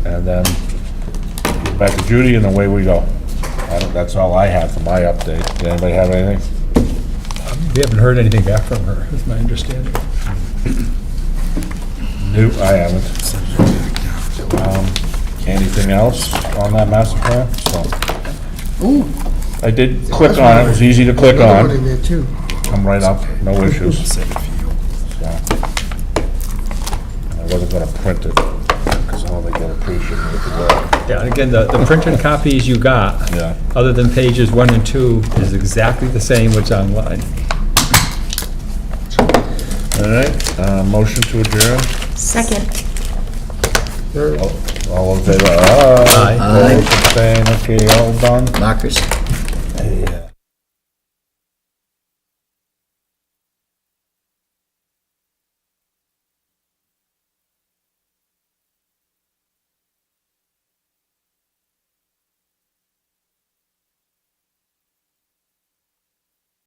and then get back to Judy, and away we go. That's all I have for my update. Did anybody have anything? We haven't heard anything back from her, is my understanding. Nope, I haven't. Anything else on that master plan? So, Ooh, I did click on it, it was easy to click another one in on. there too. Come right up, no issues. So, I wasn't gonna print it, because I don't think they'll appreciate it. Yeah, and again, the printed copies you got, Yeah. other than pages 1 and 2, is exactly the same what's online. All right, motion to adjourn. Second. All in favor? Aye. Aye. Opposed, abstained, okay, all done. Markers? Yeah.